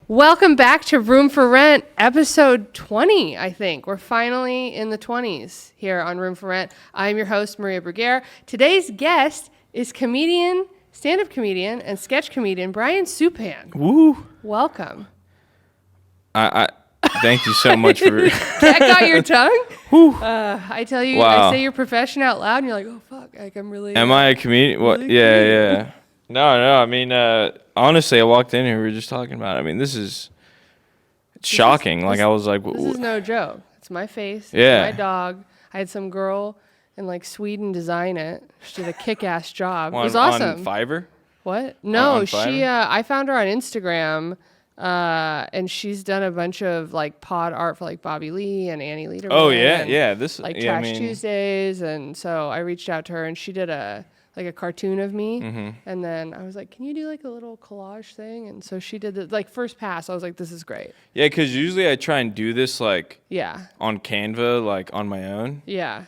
Welcome back to Room for Rent, episode 20, I think. We're finally in the 20s here on Room for Rent. I'm your host, Maria Bruggere. Today's guest is comedian, stand-up comedian, and sketch comedian, Bryan Suppan. Woo! Welcome. I thank you so much for... That got your tongue? I tell you, Wow. I say your profession out loud, and you're like, oh, fuck, like I'm really... Am I a comedian? What? Really Yeah. No, I mean, honestly, I walked in here, we were just talking about it. I mean, it's shocking. I was like... This is no joke. It's my face. Yeah. It's my dog. I had some girl in like Sweden design it. She did a kick-ass job. It was awesome. On Fiverr? What? No, on she. Fiverr? I found her on Instagram, and she's done a bunch of like pod art for like Bobby Lee and Annie Lederman. Oh yeah, and, yeah. Like Trash Tuesdays, and so I reached out to her, and she did a cartoon of me, and then I was like, "Can you do like a little collage thing?" And so she did the like first pass. I was like, "This is great." Yeah, because usually I try and do this like Yeah. on Canva, like on my own, Yeah.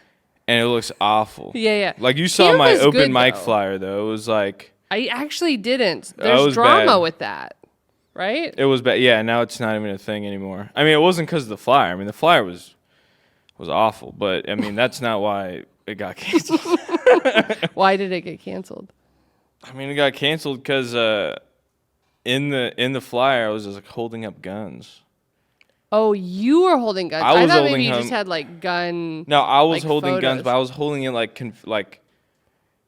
and it looks awful. Yeah. Like you saw my Canva's open good, mic though. flyer though. It was like I actually didn't. That There's was drama bad. with that, right? it was bad. Yeah, now it's not even a thing anymore. I mean, it wasn't because of the flyer. I mean, the flyer was awful, but I mean that's not why it got canceled. Why did it get canceled? I mean, it got canceled because in the flyer, I was just like holding up guns. Oh, you were holding guns. I was thought holding maybe you him- just had like gun. No, I was like, holding guns, photos. but I was holding it like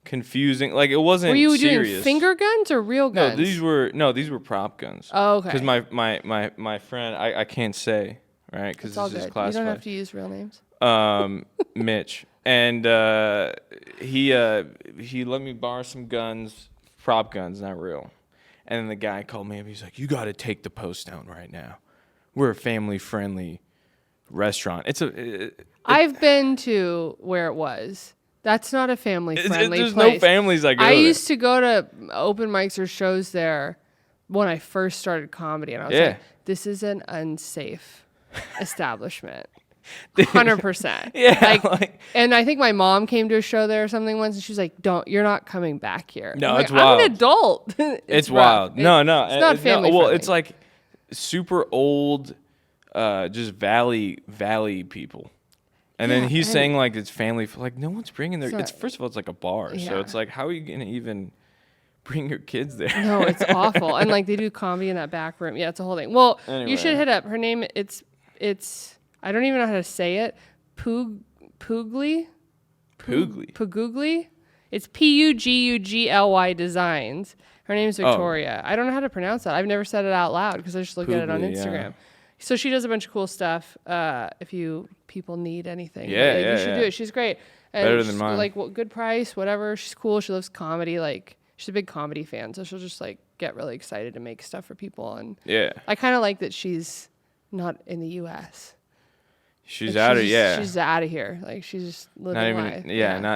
confusing. Like it wasn't. Were you serious. doing finger guns or real guns? No, these were prop guns. Oh, okay. Because my friend, I can't say right because It's all this is good. You classified. don't have to use real names. Mitch, and he let me borrow some guns, prop guns, not real. And then the guy called me up. He's like, "You got to take the post down right now. We're a family-friendly restaurant. I've been to where it was. That's not a family-friendly There's place. no families that go I there. used to go to open mics or shows there when I first started comedy, and I was like, "This is an unsafe establishment." 100%. Yeah, and I think my mom came to a show there or something once, and she was like, you're not coming back here. No, I'm it's like, I'm wild. an adult. It's rough. wild. No, It's not family Well, friendly. it's like super old, just valley people. And then he's saying like it's family. Like no one's bringing their. It's first of all, it's like a bar, so it's like how are you gonna even bring your kids there? No, it's awful. And like they do comedy in that back room. Yeah, it's a whole thing. Well, you should hit up her name. It's I don't even know how to say it. Pugly. It's Pugugly Designs. Her name's Victoria. I don't know how to pronounce that. I've never said it out loud because I just look at it on Instagram. Yeah. So she does a bunch of cool stuff. If you people need anything, you should do it. She's great. And Better than mine. Like good price, whatever. She's cool. She loves comedy. Like she's a big comedy fan, so she'll just like get really excited to make stuff for people. And I kind of like that she's not in the U.S. She's out of She's out of here. Like she's just living not even life.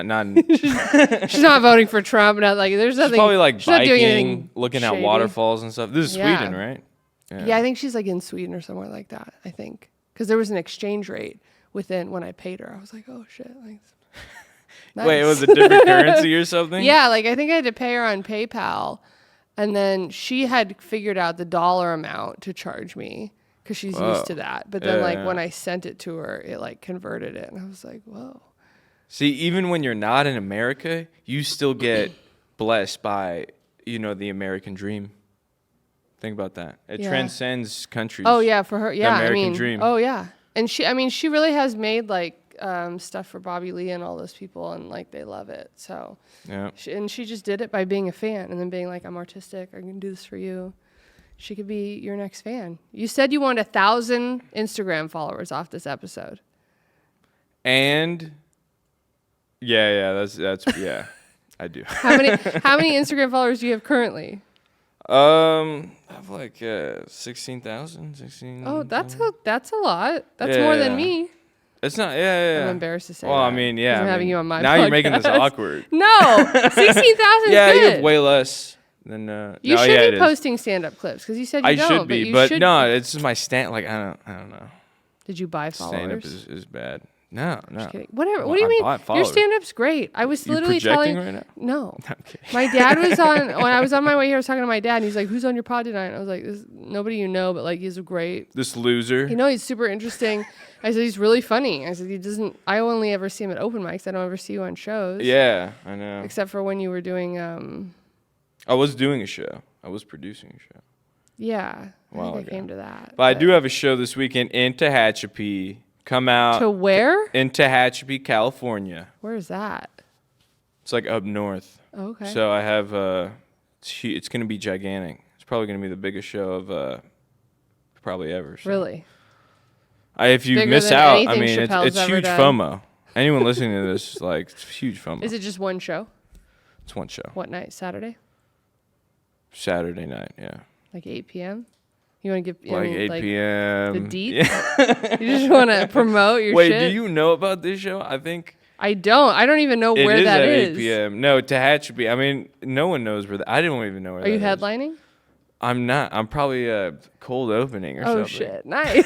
not. She's not voting for Trump. Not like there's nothing. She's probably like she's not doing biking, anything looking at shady. waterfalls and stuff. This is Yeah. Sweden, right? Yeah, I think she's like in Sweden or somewhere like that. I think because there was an exchange rate within when I paid her. I was like, oh shit, like. Nice. Wait, it was a different currency or something? Yeah, like I think I had to pay her on PayPal, and then she had figured out the dollar amount to charge me because she's used to that. But then when I sent it to her, it like converted it, and I was like, whoa. See, even when you're not in America, you still get blessed by, the American dream. Think about that. It transcends countries. Oh yeah, for her, yeah. The American dream. Oh yeah, and she really has made like stuff for Bobby Lee and all those people, and like they love it. So Yeah. She just did it by being a fan and then being like, I'm artistic. I can do this for you. She could be your next fan. You said you wanted 1,000 Instagram followers off this episode. And that's I do. How many Instagram followers do you have currently? I have like 16,000, 16. Oh, that's a lot. That's more than me. It's not. Yeah. I'm embarrassed to say. Well, that, I mean, yeah. 'cause I'm having you on my. Now podcast. you're making this awkward. No, 16,000. Yeah, good. you have way less than. You should be posting stand-up clips because you said you I don't. should be, you but should no, it's just my stand. Like I don't know. Did you buy followers? Stand-up is bad. No. Just kidding. Whatever. Well, What do you I mean? bought Your followers. stand-up's great. I was You literally projecting telling. right now? No. I'm kidding. My dad was on when I was on my way here. I was talking to my dad, and he's like, "Who's on your pod tonight?" And I was like, "Nobody you know, but like he's great. This loser. You know, he's super interesting." I said, "He's really funny." I said, "He doesn't. I only ever see him at open mics. I don't ever see you on shows." Yeah, I know. Except for when you were doing. I was doing a show. I was producing a show. Yeah, While I think I ago. came to that. But I do have a show this weekend in Tehachapi. Come out. To where? In Tehachapi, California. Where is that? It's like up north. Oh, okay. So I have it's going to be gigantic. It's probably going to be the biggest show of probably ever. So. Really? If you Bigger miss than out, I anything mean, Chappelle's it's ever huge done. FOMO. Anyone listening to this, like, it's huge FOMO. Is it just one show? It's one show. What night? Saturday? Saturday night, yeah. Like 8 p.m.? You want to give Like 8 p.m. the deets? Yeah. You just want to promote your Wait, shit? do you know about this show? I think I don't. I don't even know it where is that at is. 8 p.m. No, Tehachapi. I mean, no one knows where I didn't even know where Are that you is. headlining? I'm not. I'm probably cold opening or Oh, something. shit. Nice.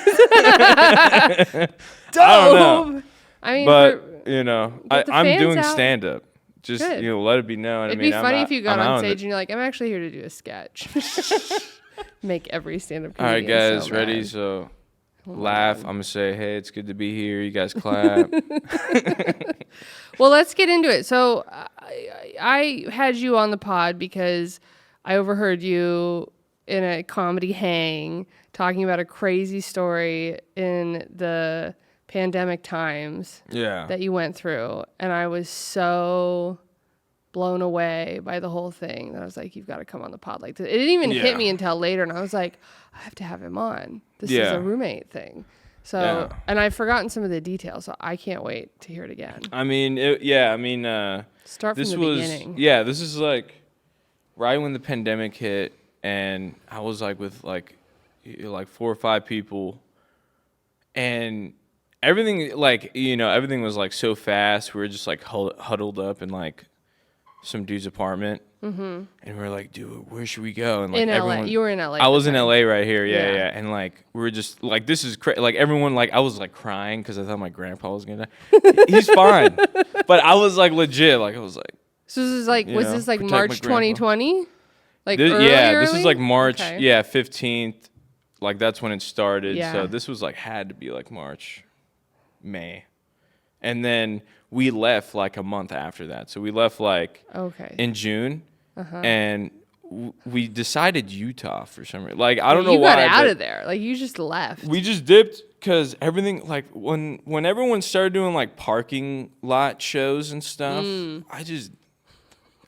Dope. I don't know. I mean, But, you know, get the I'm fans doing out. stand-up. Just, Good. let it be known. it'd I mean, be funny I'm if you got I'm on out stage it. and you're like, I'm actually here to do a sketch. Make every stand-up All right, comedian guys, so ready? mad. So Oh my laugh. God. I'm going to say, hey, it's good to be here. You guys clap. Well, let's get into it. So I had you on the pod because I overheard you in a comedy hang talking about a crazy story in the pandemic times Yeah. that you went through. And I was so blown away by the whole thing that I was like, you've got to come on the pod like this. It didn't even hit Yeah. me until later. And I was like, I have to have him on. This is Yeah. a roommate thing. So, Yeah. and I've forgotten some of the details, so I can't wait to hear it again. I mean, Start from this the was, beginning. yeah, this is like right when the pandemic hit, and I was like with like 4 or 5 people, and everything, like, everything was like so fast. We were just like huddled up in like some dude's apartment, and we were like, dude, where should we go? And like In everyone, LA. You were in LA. I was in LA right here, Yeah. yeah. And like we were just like, this is crazy. Like everyone, like I was like crying because I thought my grandpa was gonna die. He's fine, but I was like legit, like I was like, So this is like, You was know, this like protect my March grandpa. 2020? Like this, early, yeah, this early? is like March, Okay. yeah, 15th. Like that's when it started. Yeah. So this was like had to be like March, May, and then we left like a month after that. So we left like Okay. in June, Uh-huh. and we decided Utah for some reason. Like I don't know you why. got out but of there. Like you just left. We just dipped because everything, like when everyone started doing like parking lot shows and stuff.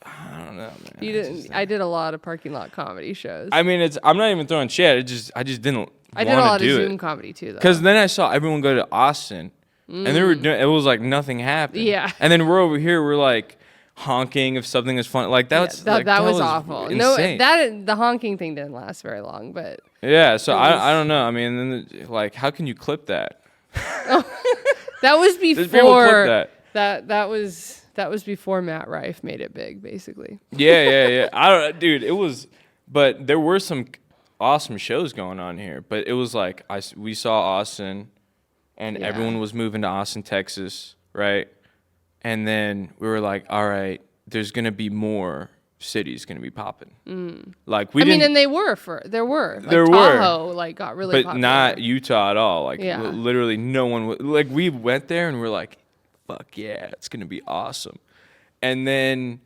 I don't know, man. You didn't. I did a lot of parking lot comedy shows. I mean, I'm not even throwing shit. I just didn't. I did a lot of do Zoom it. comedy too, though. Because then I saw everyone go to Austin, and they were doing. It was like nothing happened. Yeah. And then we're over here. We're like honking if something is fun. Like that's that, like, that was awful. Insane. No, the honking thing didn't last very long, but Yeah. So it was- I don't know. I mean, then like, how can you clip that? that was There's people who clip before that was before Matt Rife made it big, basically. Yeah. I don't, dude. It was, but there were some awesome shows going on here. But it was like we saw Austin, and Yeah. everyone was moving to Austin, Texas, right? And then we were like, all right, there's gonna be more cities gonna be popping. Like we I didn't, mean, and there were. Like, There were. Tahoe, like got really but popular. not Utah at all. Like Yeah. literally, no one. Like we went there and we're like, fuck yeah, it's gonna be awesome. And then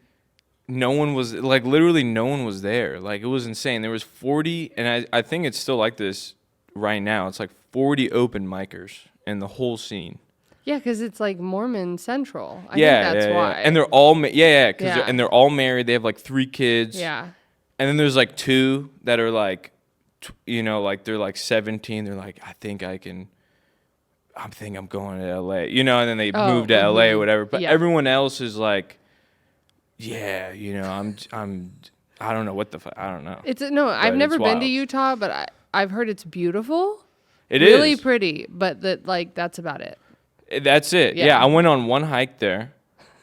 no one was like, literally no one was there. Like it was insane. There was 40, and I think it's still like this right now. It's like 40 open micers in the whole scene. Yeah, because it's like Mormon Central. I Yeah, think that's yeah, why. yeah. And they're all Yeah. and they're all married. They have like 3 kids. yeah. And then there's like 2 that are like, like they're like 17. They're like, I think I'm going to LA, and then they Oh, move to LA or mhm. whatever. But Yeah. everyone else is like, yeah, I don't know what the fuck, I don't know. It's no. I've But never it's been wild. to Utah, but I've heard it's beautiful. It is really pretty, but that's about it. That's it. Yeah. Yeah. I went on one hike there,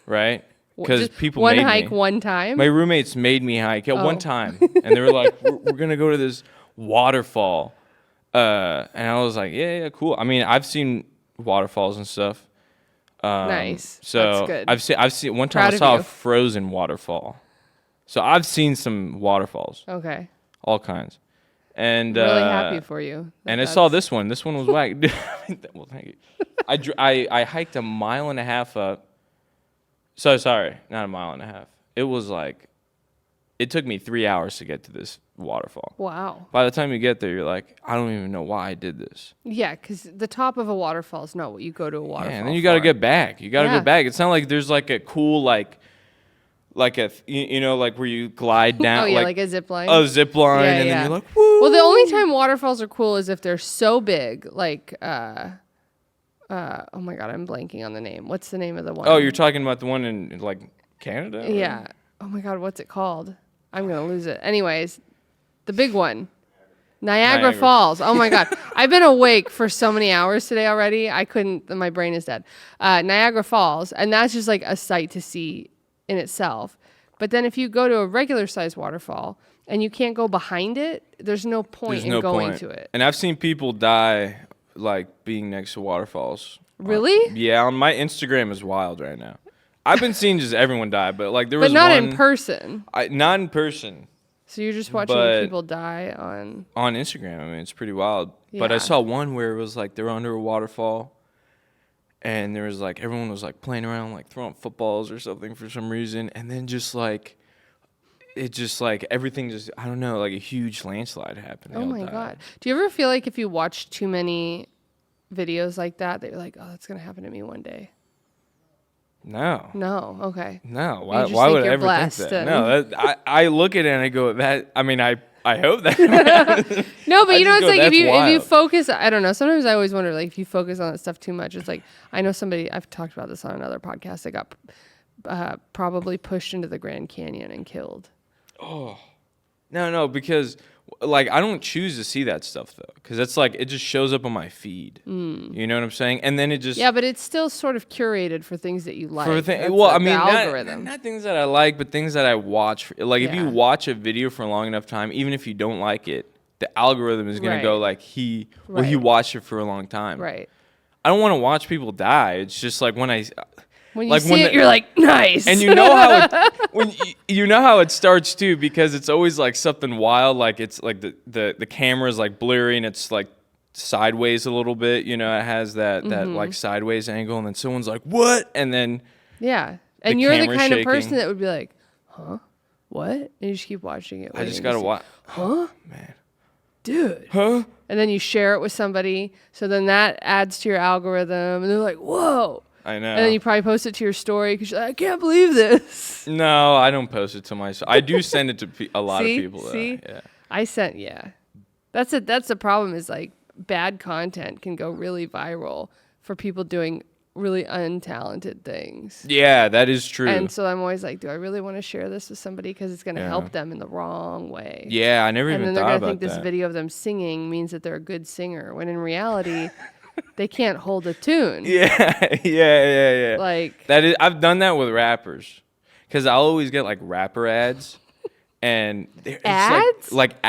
right? Because Just people one made hike me. one time. My roommates made me hike one Oh. time, and they were like, "We're gonna go to this waterfall," and I was like, "Yeah, cool." I mean, I've seen waterfalls and stuff, Nice. So That's good. I've seen one time Proud I of saw you. a frozen waterfall. So I've seen some waterfalls, Okay. all kinds. And Really happy for you. And I saw this one. This one was whack. Well, thank you. I hiked a mile and a half up. So sorry, not a mile and a half. It was like, it took me 3 hours to get to this waterfall. Wow. By the time you get there, you're like, I don't even know why I did this. Yeah, because the top of a waterfall is not what you go to a waterfall. Yeah, and then you got to get back. You got to Yeah. go back. It's not like there's like a cool like you know, like where you glide down. Oh yeah, like a zip line. A zip line, Yeah, and yeah. then you're like, woo. Well, the only time waterfalls are cool is if they're so big, like oh my god, I'm blanking on the name. What's the name of the one? Oh, you're talking about the one in like Canada? Or? Yeah. Oh my god, what's it called? I'm gonna lose it. Anyways, the big one. Niagara Falls. Oh my god. I've been awake for so many hours today already. I couldn't, my brain is dead. Niagara Falls, and that's just like a sight to see in itself. But then if you go to a regular sized waterfall and you can't go behind it, there's no point in going to it. And I've seen people die like being next to waterfalls. Really? Yeah, on my Instagram is wild right now. I've been seeing just everyone die, but like there was But not one, in person. not in person. So you're just watching But people die on Instagram. I mean, it's pretty wild. But Yeah. I saw one where it was like they were under a waterfall, and there was like everyone was like playing around, like throwing footballs or something for some reason, and then just like it just like everything just, I don't know, like a huge landslide happened. They Oh all my died. god. Do you ever feel like if you watch too many videos like that you're like, oh, that's gonna happen to me one day? No. No. Okay. No, You why just would think I you're ever blessed think that? and- No, I look at it and I go, that, I mean, I hope that. No, but I you know, just it's go, like if "That's you wild." focus, I don't know. Sometimes I always wonder, like, if you focus on that stuff too much, it's like, I know somebody, I've talked about this on another podcast, that got probably pushed into the Grand Canyon and killed. No, because like I don't choose to see that stuff though, because it's like it just shows up on my feed. You know what I'm saying? And then it just Yeah, but it's still sort of curated for things that you like. That's well, the I mean, algorithm. not things that I like, but things that I watch. Like if you Yeah. watch a video for a long enough time, even if you don't like it, the algorithm is gonna Right. go like he Right. watched it for a long time. Right. I don't want to watch people die. It's just like when When you like see when it, the- you're like, nice. and you know how it when you know how it starts too, because it's always like something wild, like it's like the camera is like blurry and it's like sideways a little bit, you know, it has that like sideways angle, and then someone's like, what? And then Yeah. And you're the camera's kind of shaking. person that would be like, huh? What? And you just keep watching it. I just waiting gotta to see- watch. Huh? Man. Dude. Huh? And then you share it with somebody. So then that adds to your algorithm. And they're like, whoa. I know. And then you probably post it to your story because you're like, I can't believe this. No, I don't post it to myself. I do send it to a lot See? of people though. See? Yeah. Yeah. That's the problem, is like bad content can go really viral for people doing really untalented things. Yeah, that is true. And so I'm always like, do I really want to share this with somebody? Because it's going to Yeah. help them in the wrong way. Yeah, I never And even then they're thought going to about think this that. video of them singing means that they're a good singer, when in reality, they can't hold a tune. Yeah. Like, That is, I've done that with rappers, because I'll always get like rapper ads, and Ads? like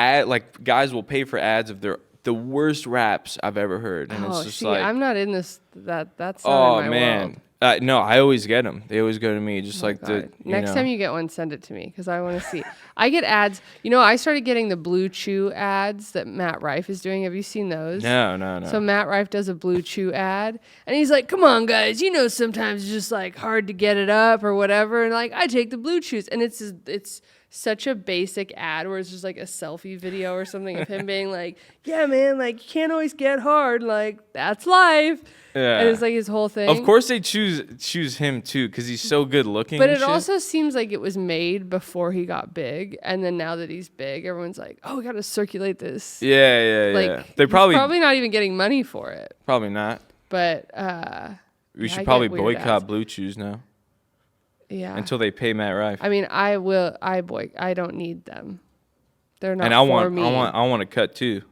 guys will pay for ads of the worst raps I've ever heard, and it's just see, like, I'm not in this. That's oh not in my man, world. no, I always get them. They always go to me, just like the God. Next time you get one, send it to me because I want to see. I get ads. You know, I started getting the Blue Chew ads that Matt Rife is doing. Have you seen those? No. So Matt Rife does a Blue Chew ad, and he's like, "Come on, guys, you know sometimes it's just like hard to get it up or whatever." And like, I take the Blue Chews, and it's such a basic ad where it's just like a selfie video or something of him being like, "Yeah, man, like you can't always get hard, like that's life." Yeah. And it's like his whole thing. Of course they choose him too, because he's so good looking. But and it shit. also seems like it was made before he got big, and then now that he's big, everyone's like, "Oh, we got to circulate this." Yeah. Like, They he's probably not even getting money for it. probably not. But We Yeah, I should get probably weird boycott ads. Blue Chews now yeah, until they pay Matt Rife. I mean, I don't need them. They're not And for me. I want to cut too.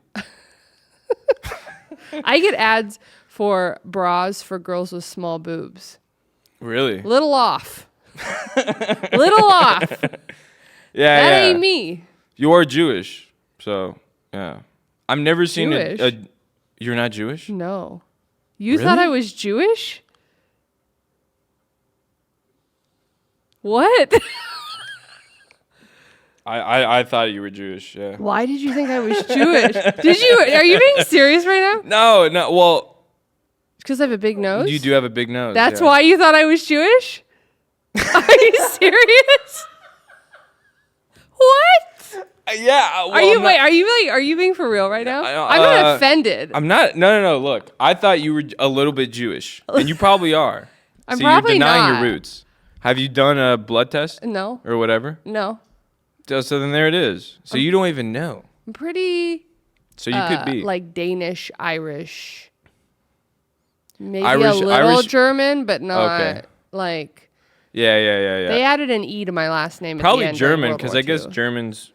I get ads for bras for girls with small boobs. Really? Little off. Little off. Yeah. That yeah. ain't me. You are Jewish, so yeah. I've never seen Jewish? a. You're not Jewish? No. You thought I Really? was Jewish? What? I thought you were Jewish. Yeah. Why did you think I was Jewish? Did you? Are you being serious right now? No. Well, Because I have a big nose. you do have a big nose. That's yeah. why you thought I was Jewish? Are you serious? What? Yeah. Well, Are you being for real right now? I'm not offended. I'm not. No. Look, I thought you were a little bit Jewish, and you probably are. I'm so probably you're denying not. your roots. Have you done a blood test? No. Or whatever? No. So then there it is. So you don't even know. I'm pretty So you could be like Danish, Irish. Maybe Irish- a little Irish- German, but not Okay. like Yeah. they added an E to my last name. Probably at the end German, World because War I guess II. Germans,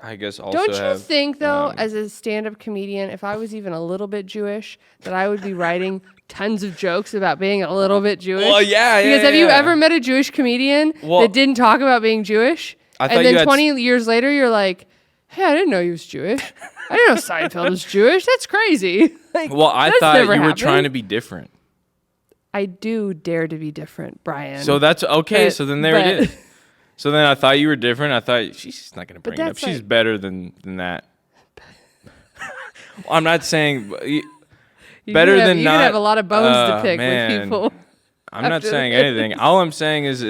also Don't you have. think, though, as a stand-up comedian, if I was even a little bit Jewish, that I would be writing tons of jokes about being a little bit Jewish? Well, yeah. Because have you yeah. ever met a Jewish comedian Well, that didn't talk about being Jewish? I thought And you then had 20 years later, you're like, hey, I didn't know he was Jewish. I didn't know Seinfeld was Jewish. That's crazy. Like, Well, I that's thought you never were happened. trying to be different. I do dare to be different, Brian. So that's okay. But- So then there it but- is. So then I thought you were different. I thought she's not going to bring it up. that's She's like- better than that. I'm not saying You better could have, than you not. could have a lot of bones to pick man. with people. I'm not after saying this. anything. All I'm saying is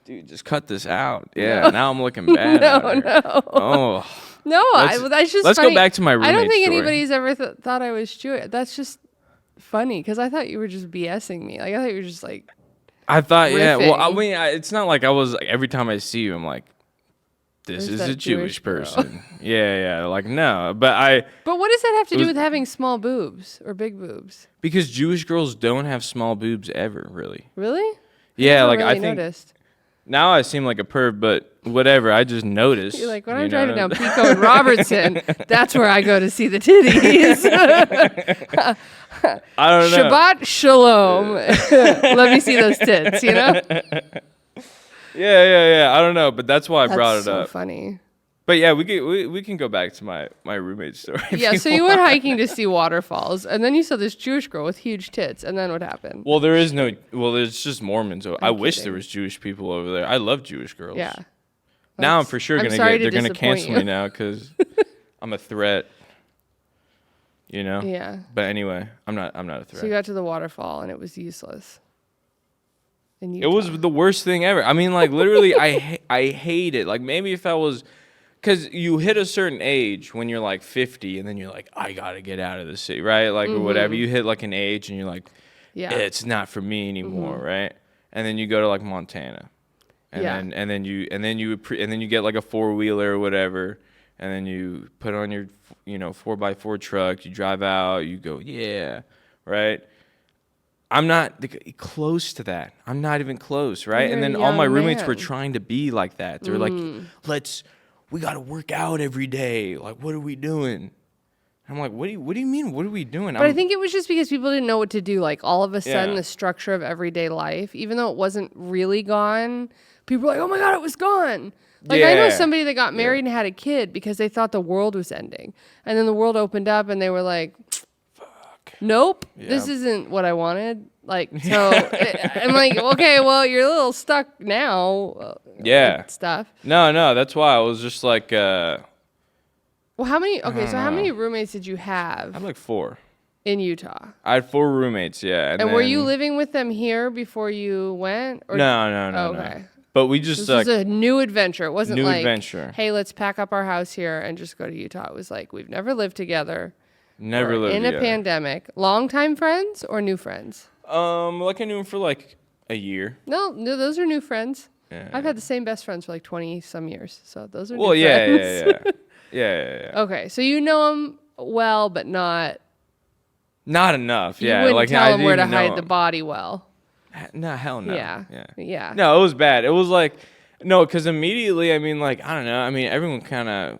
dude, just cut this out. Yeah, now I'm looking bad. No, out here. no. Oh, No, that's just let's funny. go back to my I don't roommate think story. anybody's ever thought I was Jewish. That's just funny because I thought you were just BSing me. Like I thought you were just like, I thought, yeah. Well, I riffing. mean, it's not like I was like, every time I see you, I'm like, this There's is that a Jewish Jewish girl. person. Yeah. Like no, but but what does that have to do was- with having small boobs or big boobs? because Jewish girls don't have small boobs ever, really. Really? Yeah, Never like really I think noticed. now I seem like a perv, but whatever. I just noticed. You're like when you I'm driving know? down Pico and Robertson, that's where I go to see the titties. I don't know. Shabbat shalom. Let me see those tits. You know. Yeah. I don't know, but that's why I brought it so up. funny. But yeah, we can go back to my roommate story. if Yeah, you so you want. went hiking to see waterfalls, and then you saw this Jewish girl with huge tits, and then what happened? Well, there's just Mormons. I wish kidding. there was Jewish people over there. I love Jewish girls. Yeah. Now I'm for sure I'm gonna sorry get. to They're gonna disappoint cancel you. me now because I'm a threat. You know. Yeah. But anyway, I'm not a threat. So you got to the waterfall, and it was useless. In It was the worst thing ever. I mean, like literally, I hate it. Like maybe if I was, because you hit a certain age when you're like 50, and then you're like, I gotta get out of the city, right? Like or whatever. You hit like an age, and you're like, Yeah. it's not for me anymore, right? And then you go to like Montana, and Yeah. then you get like a 4-wheeler or whatever, and then you put on your 4x4 truck. You drive out. You go, yeah, right. I'm not close to that. I'm not even close, right? You're And a then all my young roommates were man. trying to be like that. They were like, we got to work out every day. Like, what are we doing? I'm like, what do you mean? What are we doing? But I think it was just because people didn't know what to do. Like all of a sudden, Yeah. the structure of everyday life, even though it wasn't really gone, people were like, "Oh my god, it was gone!" Like I know Yeah. somebody that got married and had a kid because they thought the world was ending, and then the world opened up, and they were like, "Nope, this Yeah. isn't what I wanted." Like so, I'm like, "Okay, well, you're a little stuck now." Yeah. with stuff. No, that's why I was just like, Well, how many? Okay, so how know. many roommates did you have I'm like 4. in Utah? I had 4 roommates, yeah. And were you then- living with them here before you went? Or No. Okay. But we just This like, was a new adventure. It wasn't New like, adventure. hey, let's pack up our house here and just go to Utah. It was like, we've never lived together. never We're lived in a together. pandemic. Longtime friends or new friends? Like I knew him for like a year. No, those are new friends. Yeah. I've had the same best friends for like 20 some years. So those are Well, new yeah, friends. yeah. Okay, so you know them well, but not. Not enough. You Yeah, wouldn't like tell I them where to didn't know hide the him. body well. No, hell no. Yeah. No, it was bad. It was like, no, because immediately, I mean, like, I don't know. I mean, everyone kind of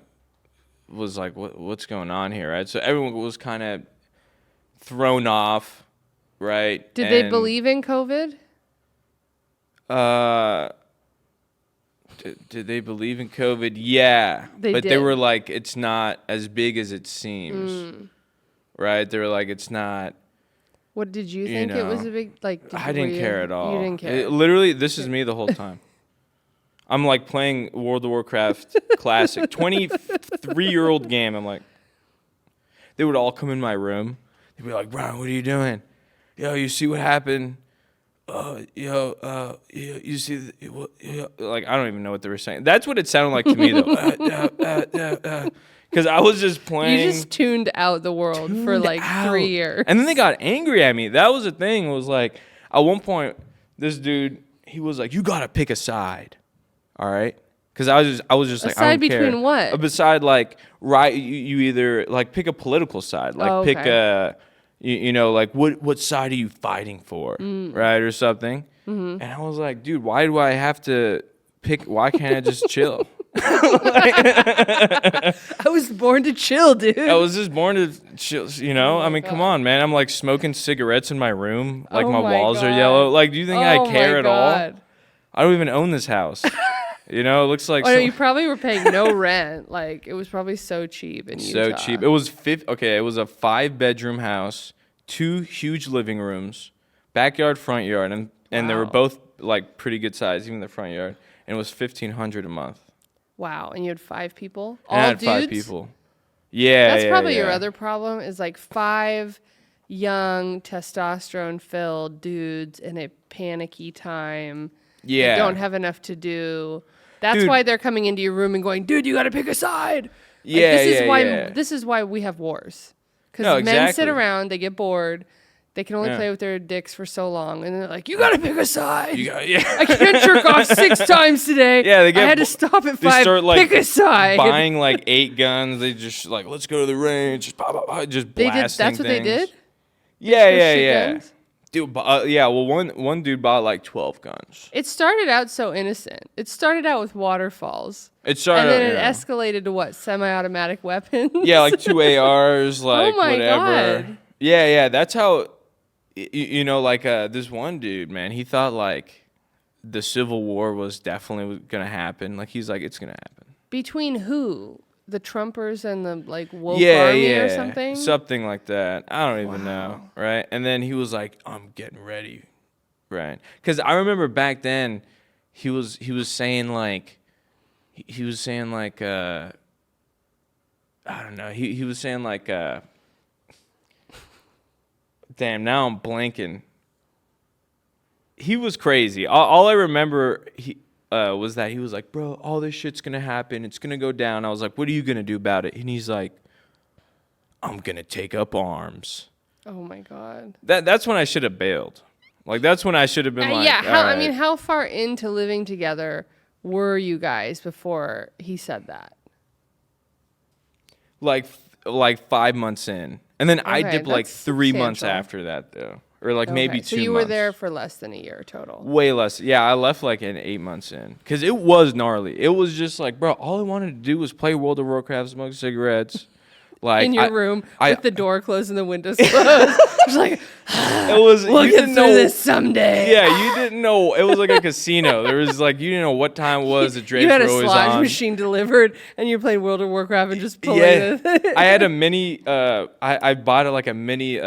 was like, what's going on here, right? So everyone was kind of thrown off, right? Did they And, believe in COVID? Did they believe in COVID? Yeah. They but they did. were like, it's not as big as it seems. Right? They were like, it's not What did you think it was know. a big like? I didn't care at all. You didn't care. Literally, this is me the whole time. I'm like playing World of Warcraft Classic, 23-year-old game. I'm like, they would all come in my room. They'd be like, Bryan, what are you doing? Yo, you see what happened? You see, like, I don't even know what they were saying. That's what it sounded like to me, though. Because I was just playing. You just tuned out the world for like 3 years. And then they got angry at me. That was the thing. It was like, at one point, this dude, he was like, you got to pick a side. All right? Because I was just like, I don't care. A side between what? Beside, like, right, you either, like, pick a political side. Like, pick a, you know, like, what side are you fighting for? Right? Or something. Mm-hmm. And I was like, dude, why do I have to pick? Why can't I just chill? I was born to chill, dude. I was just born to chill, you know? I mean, come on, man. I'm like smoking cigarettes in my room. Like my walls are yellow. Like, do you think I care at all? I don't even own this house. You know, it looks like. Oh, no, you probably were paying no rent. Like, it was probably so cheap in Utah. So cheap. It was it was a 5-bedroom house, 2 huge living rooms, backyard, front yard, and they were both like pretty good size, even the front yard. And it was $1,500 a month. Wow, and you had 5 people? All dudes? 5 people. Yeah, that's probably your other problem is like 5 young testosterone-filled dudes in a panicky time. Yeah, they don't have enough to do. That's why they're coming into your room and going, "Dude, you got to pick a side." Yeah, this is why we have wars. Because men sit around, they get bored. They can only play with their dicks for so long, and they're like, "You gotta pick a side. I can't jerk off 6 times today. Yeah, I had to stop at 5. Start, like, pick a side." Buying like 8 guns. They just like, let's go to the range. Just blasting things. That's what they did. Yeah. Guns? Dude, well, one dude bought like 12 guns. It started out so innocent. It started out with waterfalls. And then it escalated to what? Semi-automatic weapons. Yeah, like 2 ARs, like oh my whatever. God. Yeah. That's how. You know, like this one dude, man, he thought like the Civil War was definitely gonna happen. Like he's like, it's gonna happen. Between who? The Trumpers and the like woke army or something? Something like that. I don't even know, right? And then he was like, I'm getting ready, right? Because I remember back then, he was saying like, I don't know, he was saying like. Damn, now I'm blanking. He was crazy. All I remember was that he was like, bro, all this shit's going to happen. It's going to go down. I was like, what are you going to do about it? And he's like, I'm going to take up arms. Oh, my God. That's when I should have bailed. Like, that's when I should have been like, I mean, how far into living together were you guys before he said that? Like 5 months in. And then I dipped like 3 months after that, though. Or like maybe 2 months. So you were there for less than a year total. Way less. Yeah, I left like in 8 months in. Because it was gnarly. It was just like, bro, all I wanted to do was play World of Warcraft, smoke cigarettes. Like in your room with the door closed and the windows closed. Just like, we'll get through this someday. Yeah, you didn't know. It was like a casino. There was like, you didn't know what time it was. The drapes were always on. You had a slot machine delivered, and you played World of Warcraft and just pulling it. I had a mini, I bought like a mini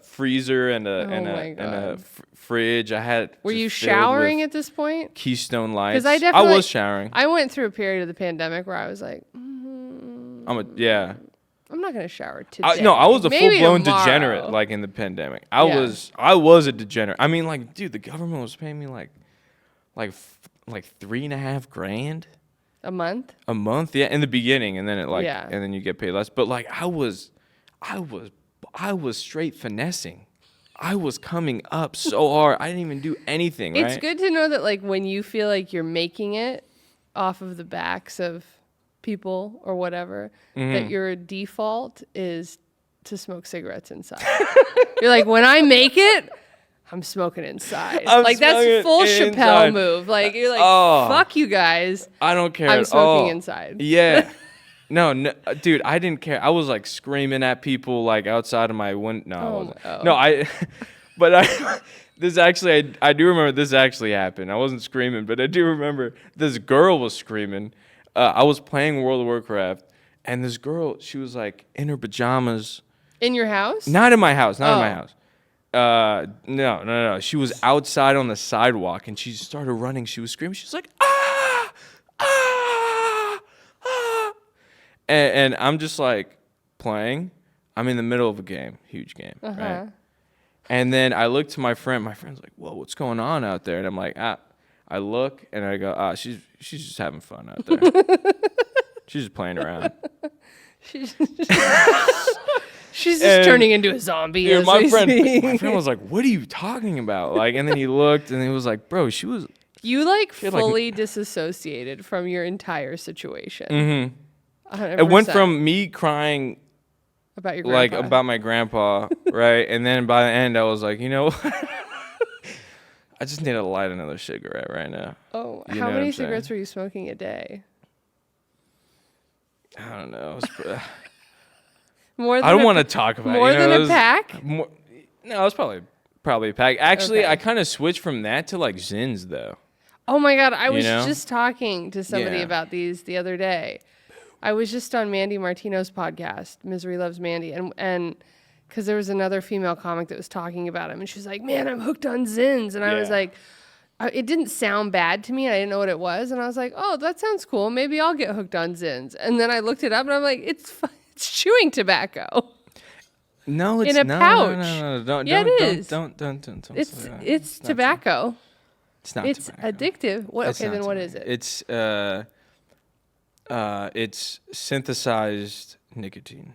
freezer and a fridge. I had. Were you showering at this point? Keystone Lights. Because I was showering. I went through a period of the pandemic where I was like, I'm not gonna shower today. No, I was a full-blown degenerate, like in the pandemic. I was a degenerate. I mean, like, dude, the government was paying me like $3.5 grand a month. A month, yeah, in the beginning, and then and then you get paid less. But like, I was straight finessing. I was coming up so hard. I didn't even do anything. It's good to know that, like, when you feel like you're making it off of the backs of people or whatever, that your default is to smoke cigarettes inside. You're like, when I make it, I'm smoking inside. That's full Chappelle move. Like, you're like, fuck you guys. I don't care. I'm smoking inside. Yeah. No, dude, I didn't care. I was like screaming at people like outside of my window. No, I wasn't. No, this actually, I do remember this actually happened. I wasn't screaming, but I do remember this girl was screaming. I was playing World of Warcraft, and this girl, she was like in her pajamas. In your house? Not in my house. Not in my house. No. She was outside on the sidewalk, and she started running. She was screaming. She was like, ah, ah, ah. And I'm just like playing. I'm in the middle of a game, huge game, right? And then I look to my friend. My friend's like, whoa, what's going on out there? And I'm like, I look, and I go, she's just having fun out there. She's just playing around. She's just turning into a zombie. Yeah, my friend was like, "What are you talking about?" Like, and then he looked, and he was like, "Bro, she was." You like fully disassociated from your entire situation. Mm-hmm. It went from me crying about your grandpa, like about my grandpa, right, and then by the end, I was like, you know, I just need to light another cigarette right now. Oh, how many cigarettes were you smoking a day? I don't know. More than I don't want to talk about more than a pack. No, it was probably a pack. Actually, I kind of switched from that to like Zins though. Oh my God, I was just talking to somebody about these the other day. I was just on Mandy Martino's podcast, Misery Loves Mandy, and because there was another female comic that was talking about him, and she was like, "Man, I'm hooked on Zins," and I was like, it didn't sound bad to me, and I didn't know what it was, and I was like, "Oh, that sounds cool. Maybe I'll get hooked on Zins." And then I looked it up, and I'm like, "It's chewing tobacco." No, it's in a not. pouch. No. Don't. It's tobacco. It's not. It's tobacco. addictive. What? Okay, then what is it? It's synthesized nicotine.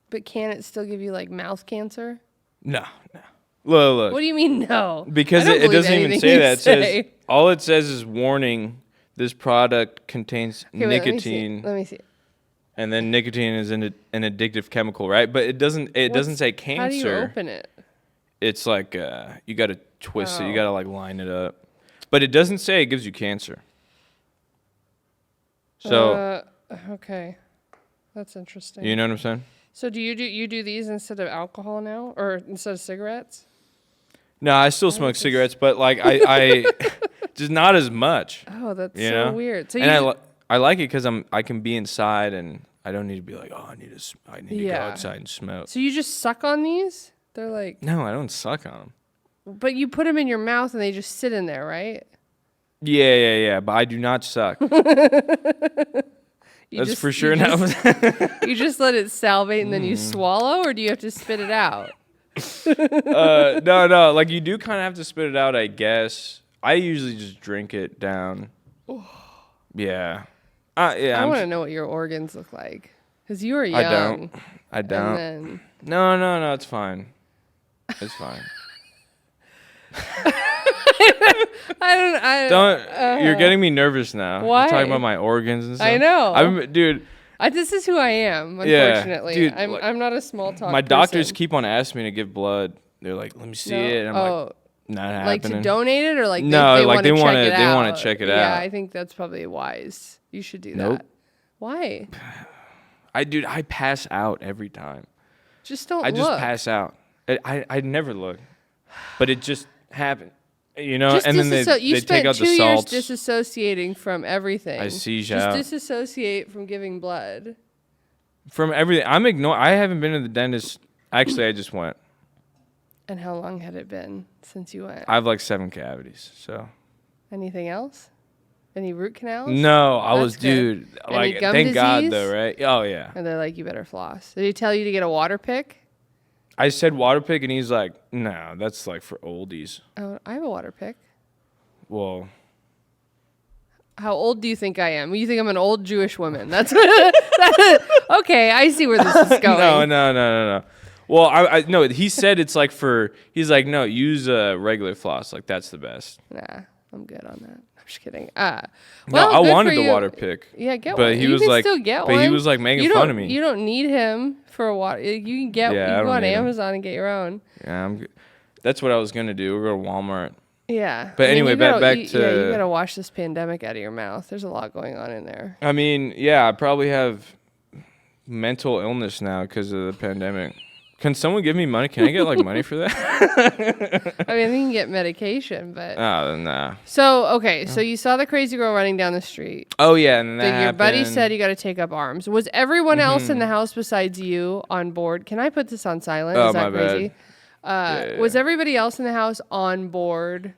But can it still give you like mouth cancer? No. Look. What do you mean no? Because it doesn't even say that. It says all it says is warning. This product contains nicotine. Let me see. And then nicotine is an addictive chemical, right? But it doesn't say cancer. How do you open it? It's like you got to twist it. You got to like line it up. But it doesn't say it gives you cancer. So okay, that's interesting. You know what I'm saying? So do you do these instead of alcohol now, or instead of cigarettes? No, I still smoke cigarettes, but like I just not as much. Oh, that's so weird. So I like it because I can be inside and I don't need to be like, oh, I need to go outside and smoke. So you just suck on these? They're like, no, I don't suck on them. But you put them in your mouth and they just sit in there, right? Yeah. But I do not suck. That's for sure. You just let it salivate and then you swallow, or do you have to spit it out? No. Like you do kind of have to spit it out, I guess. I usually just drink it down. Yeah. I want to know what your organs look like, because you were young. I don't. No. It's fine. It's fine. I don't. You're getting me nervous now. Why? You're talking about my organs and stuff. I know. Dude. This is who I am. Unfortunately, dude, I'm not a small talk. My doctors person. keep on asking me to give blood. They're like, "Let me see it." And I'm like, "Not happening." Like to donate it, or like no, they like they want to check it out. Yeah, I think that's probably wise. You should do that. Why? I pass out every time. Just don't. I just pass out. I never look, but it just happened. You know, just and then they take out the salts. 2 years disassociating from everything. I see. Just disassociate from giving blood. From everything, I haven't been to the dentist. Actually, I just went. And how long had it been since you went? I have like 7 cavities. So. Anything else? Any root canals? No, I was, dude. Any like, gum thank disease? God, though, right? Oh yeah. And they're like, you better floss. Did he tell you to get a water pick? I said water pick, and he's like, "No, that's like for oldies." Oh, I have a water pick. Well, how old do you think I am? You think I'm an old Jewish woman? That's okay. I see where this is going. No. Well, I no. He said it's like for. He's like, no, use a regular floss. Like that's the best. Nah, I'm good on that. I'm just kidding. Well, no, I wanted the water pick. Yeah, get but one. He was like, still get but one. he was like making fun of me. You don't need him for a water. You can get. Yeah, you can go on Amazon and get your own. Yeah, I'm good. That's what I was gonna do. We'll go to Walmart. Yeah. But anyway, back to. Yeah, you gotta wash this pandemic out of your mouth. There's a lot going on in there. I mean, yeah, I probably have mental illness now because of the pandemic. Can someone give me money? Can I get like money for that? I mean, you can get medication, but. Oh, nah. So, okay. So you saw the crazy girl running down the street. Oh, yeah. And that your buddy said you got to take up arms. Was everyone else in the house besides you on board? Can I put this on silent? Oh, Is that my crazy? bad. Was everybody else in the house on board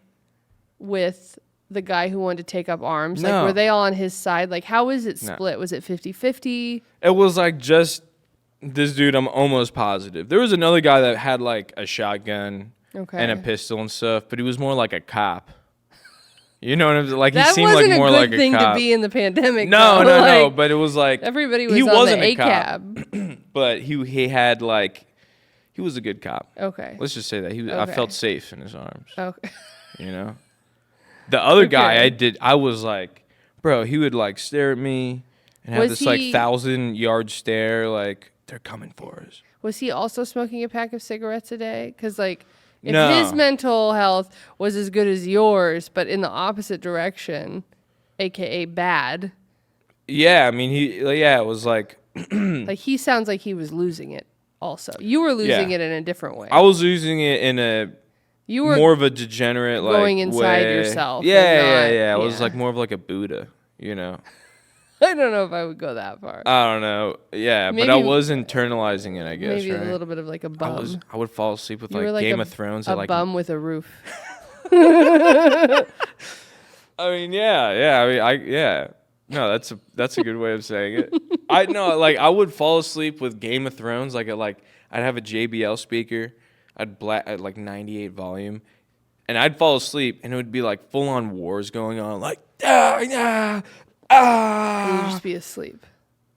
with the guy who wanted to take up arms? No. Like, were they all on his side? Like, how was it split? Was it 50-50? It was like just this dude, I'm almost positive. There was another guy that had like a shotgun and a pistol and stuff, but he was more like a cop. You know what I'm saying? Like, he seemed like more like a cop. That wasn't a good thing to be in the pandemic. No, though. no, but it was like everybody was he on wasn't the a ACAB. But he had like, he was a good cop. Okay. Let's just say that I felt safe in his arms. Okay. You know, the other guy I was like, bro, he would like stare at me and have this like 1,000-yard stare, like they're coming for us. Was he also smoking a pack of cigarettes a day? Because like, if his mental health was as good as yours, but in the opposite direction, aka bad. Yeah, I mean, it was like like, he sounds like he was losing it also. You were losing it in a different way. I was losing it in a more of a degenerate, like, going inside way. yourself. Yeah. I was like more of like a Buddha, you know. I don't know if I would go that far. I don't know. Yeah, maybe, but I was internalizing it, I guess. Maybe right? a little bit of like a bum. I would fall asleep with like Game of Thrones. A like bum with a roof. I mean, yeah. I mean, no, that's a good way of saying it. I would fall asleep with Game of Thrones. I'd have a JBL speaker. I'd like 98 volume, and I'd fall asleep, and it would be like full on wars going on, like You would just be asleep.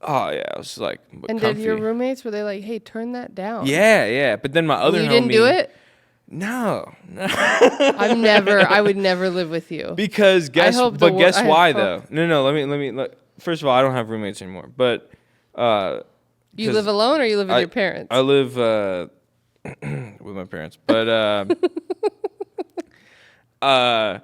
Oh yeah, I was like, and comfy. Did your roommates, were they like, hey, turn that down? Yeah. But then my other homie. You didn't do it? No. I would never live with you. Because guess why though? No, let me first of all, I don't have roommates anymore. But you live alone or you live with your parents? I live with my parents. But I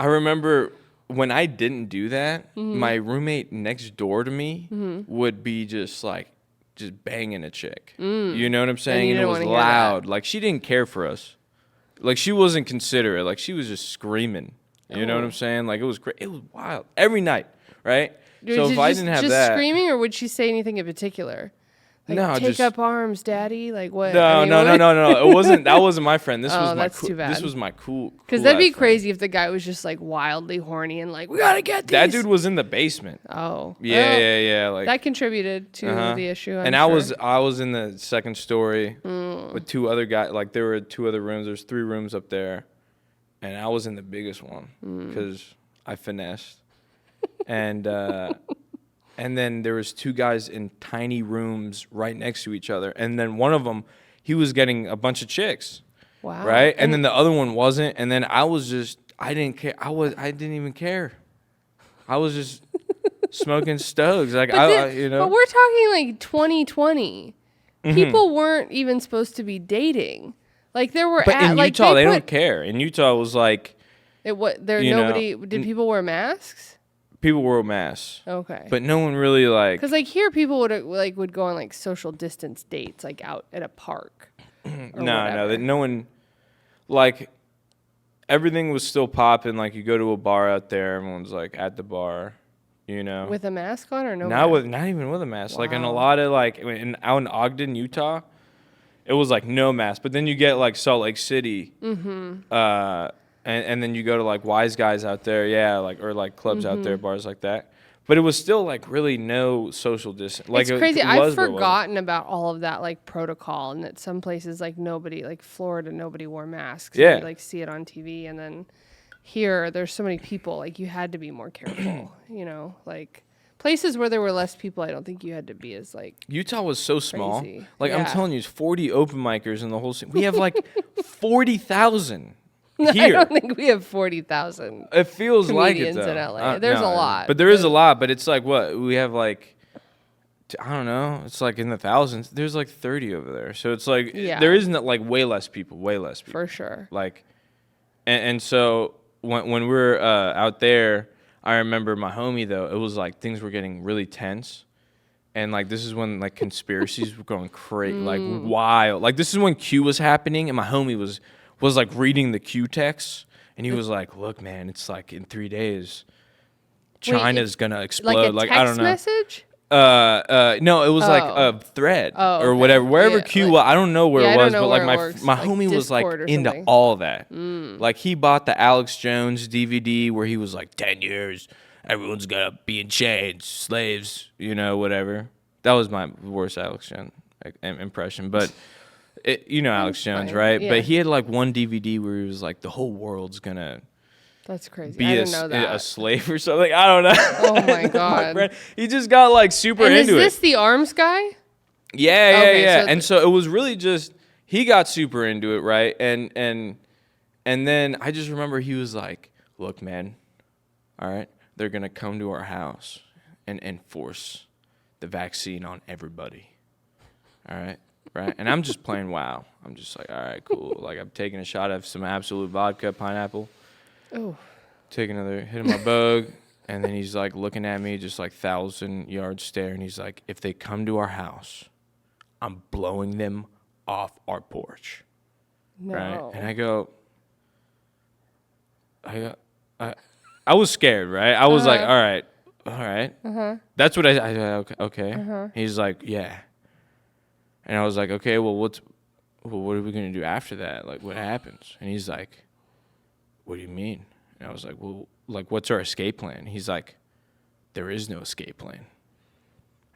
remember when I didn't do that, my roommate next door to me would be just banging a chick. You know what I'm saying? And it was loud. Like, she didn't care for us. Like, she wasn't considerate. Like, she was just screaming. You know what I'm saying? Like, it was wild. Every night, right? So if I didn't have that. Just screaming, or would she say anything in particular? Like, no, take up arms, daddy. Like, what? No. It wasn't. That wasn't my friend. This was my that's too bad. This was my cool. Because that'd be crazy if the guy was just like wildly horny and like, we gotta get these. That dude was in the basement. Oh. Yeah. Like, that contributed to the issue. I'm sure. I was in the second story with two other guys. Like, there were two other rooms. There's 3 rooms up there, and I was in the biggest one because I finessed. And then there was 2 guys in tiny rooms right next to each other. And then one of them, he was getting a bunch of chicks. Wow. Right? And then the other one wasn't. And then I didn't care. I didn't even care. I was just smoking stoves. Like, But we're talking like 2020. People weren't even supposed to be dating. Like, there were in Utah, they don't care. In Utah, it was like, did people wear masks? People wore masks. Okay. But no one really like. Because like here, people would go on like social distance dates, like out at a park. No one. Like, everything was still popping. Like, you go to a bar out there, everyone's like at the bar, you know. With a mask on or no? Not even with a mask. Wow. Like, in a lot of out in Ogden, Utah, it was like no mask. But then you get like Salt Lake City. And then you go to like Wise Guys out there, or like clubs out there, bars like that. But it was still like really no social distance. Like, it's crazy. I've forgotten about all of that like protocol, and that some places like nobody, like Florida, nobody wore masks. Yeah. You like see it on TV, and then here there's so many people. Like, you had to be more careful. You know, like places where there were less people, I don't think you had to be as like. Utah was so small. Crazy. Like, I'm telling you, it's 40 open micers in the whole city. We have like 40,000. Here. I don't think we have 40,000. It feels like it, though. In LA. There's a lot. But there is a lot, but it's like, what? We have like, I don't know. It's like in the thousands. There's like 30 over there. So it's like, there isn't like way less people. For sure. Like, and so when we were out there, I remember my homie, though, it was like things were getting really tense. And like, this is when like conspiracies were going crazy, like wild. Like, this is when Q was happening, and my homie was like reading the Q text, and he was like, look, man, it's like in 3 days, China's gonna explode. Like a text I don't know. message? No, it was like a thread or okay. whatever. Wherever Yeah, Q like- was, I don't know where Yeah, I it don't was, know but like where it works, my like homie was like Discord or into something. all of that. Like he bought the Alex Jones DVD where he was like 10 years, everyone's gonna be in chains, slaves, whatever. That was my worst Alex Jones impression, but Alex Jones, fine, right? yeah. But he had like one DVD where he was like, the whole world's gonna That's crazy. be I a didn't know that. slave or something. I don't know. Oh my God. He just got like super And into is it. this the arms guy? Yeah. Okay, And so it was really just he got super into it, right? And then I just remember he was like, "Look, man, all right, they're gonna come to our house and enforce the vaccine on everybody, all right." Right, and I'm just playing WoW. I'm just like, all right, cool. Like I'm taking a shot of some Absolute vodka, pineapple. Oh. Take another hit of my bug, and then he's like looking at me, just like 1,000-yard stare, and he's like, "If they come to our house, I'm blowing them off our porch." No. Right, and I was scared, right? I was like, all right. That's what okay. He's like, yeah. And I was like, okay, well, what are we gonna do after that? Like, what happens? And he's like, what do you mean? And I was like, well, like, what's our escape plan? He's like, there is no escape plan.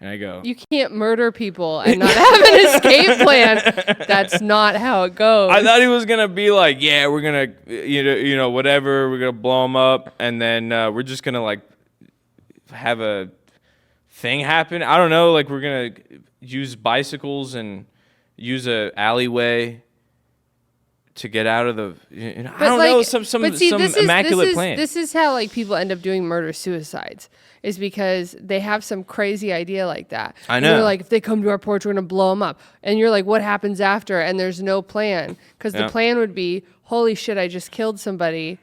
And I go, You can't murder people and not have an escape plan. That's not how it goes. I thought he was gonna be like, yeah, we're gonna, whatever, we're gonna blow him up, and then we're just gonna like have a thing happen. I don't know, like we're gonna use bicycles and use a alleyway to get out of the. I don't know, some immaculate plan. This is how like people end up doing murder suicides. Is because they have some crazy idea like that. I know. And they're like, if they come to our porch, we're gonna blow them up. And you're like, what happens after? And there's no plan because the plan would be, holy shit, I just killed somebody,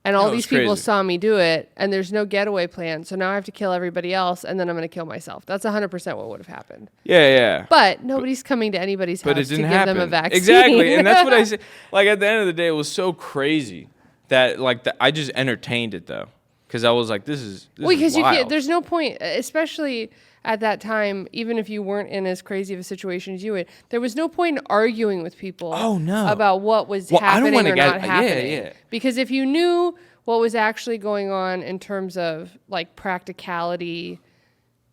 and all these people saw me do it, and there's no getaway plan. So now I have to kill everybody else, and then I'm gonna kill myself. That's 100% what would have happened. Yeah. But nobody's coming to anybody's house But it didn't to happen. give them a vaccine. Exactly, and that's what I said. Like at the end of the day, it was so crazy that I just entertained it though. Because I was like, this is Because you wild. can't. There's no point, especially at that time. Even if you weren't in as crazy of a situation as you would, there was no point in arguing with people. Oh, no. About what was Well, I don't happening wanna or get- not happening. yeah. Because if you knew what was actually going on in terms of like practicality,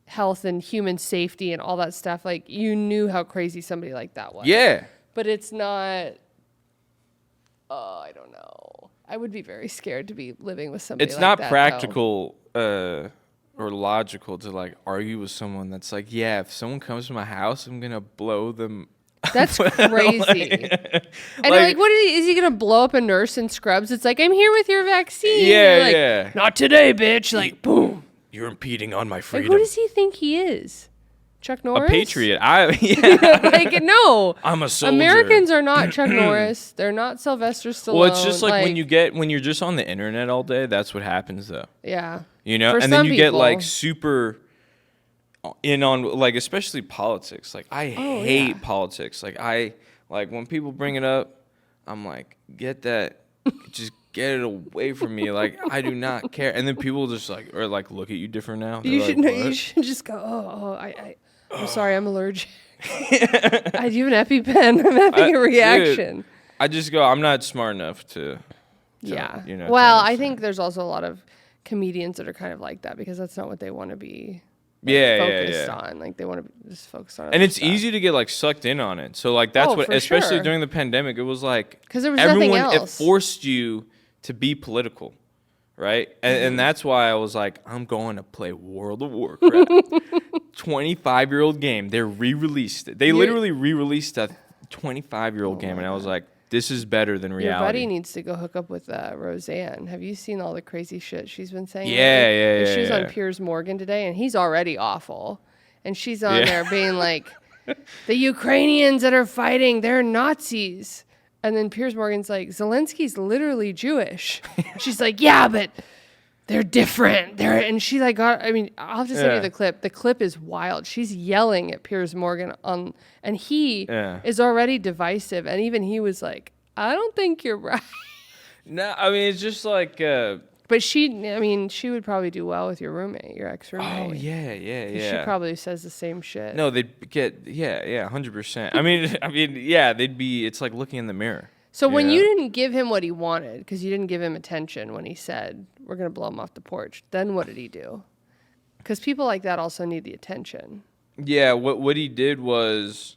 health, and human safety, and all that stuff, like you knew how crazy somebody like that was. Yeah. But it's not. Oh, I don't know. I would be very scared to be living with somebody It's like not that, practical or logical to like argue with someone that's like, yeah, if someone comes to my house, I'm gonna blow them. That's crazy. And like, what is he gonna blow up a nurse in scrubs? It's like, I'm here with your vaccine. Yeah, Like, yeah. Not today, bitch. Like, boom. You're impeding on my Like, freedom. who does he think he is? Chuck Norris? A patriot. Yeah. Like, no. I'm a soldier. Americans are not Chuck Norris. They're not Sylvester Stallone. Well, it's just like when you're just on the internet all day, that's what happens though. Yeah. And For then some you get people. like super in on like especially politics. Like I hate politics. Like when people bring it up, I'm like, get that, just get it away from me. Like I do not care. And then people just like look at you different now. They're You like, should know. "What?" You should just go. I'm sorry. I'm allergic. I do an EpiPen. I'm having a reaction. Dude, I just go. I'm not smart enough to Yeah. to Well, I understand. think there's also a lot of comedians that are kind of like that because that's not what they want to be focused on. Like they want to just focus on. And other it's stuff. easy to get like sucked in on it. So like that's Oh, what, for especially sure. during the pandemic, it was like 'Cause there was nothing everyone. It else. forced you to be political, right? And that's why I was like, I'm going to play World of Warcraft. 25-year-old game. They re-released it. They literally re-released a 25-year-old game, and I was like, this is better than Your reality. buddy needs to go hook up with Roseanne. Have you seen all the crazy shit she's been saying? Yeah, lately? yeah, She was yeah, on yeah. Piers Morgan today, and he's already awful. And she's on Yeah. there being like, the Ukrainians that are fighting, they're Nazis. And then Piers Morgan's like, Zelensky's literally Jewish. She's like, yeah, but they're different. And she like got, I mean, I'll have to send you Yeah. the clip. The clip is wild. She's yelling at Piers Morgan and he Yeah. is already divisive. And even he was like, I don't think you're right. No, I mean it's just like But she would probably do well with your roommate, your ex-roommate. Oh yeah. She probably says the same shit. No, they'd get 100%. I mean, yeah, they'd be. It's like looking in the mirror. So when you didn't give him what he wanted, because you didn't give him attention when he said, we're going to blow him off the porch, then what did he do? Because people like that also need the attention. Yeah, what he did was,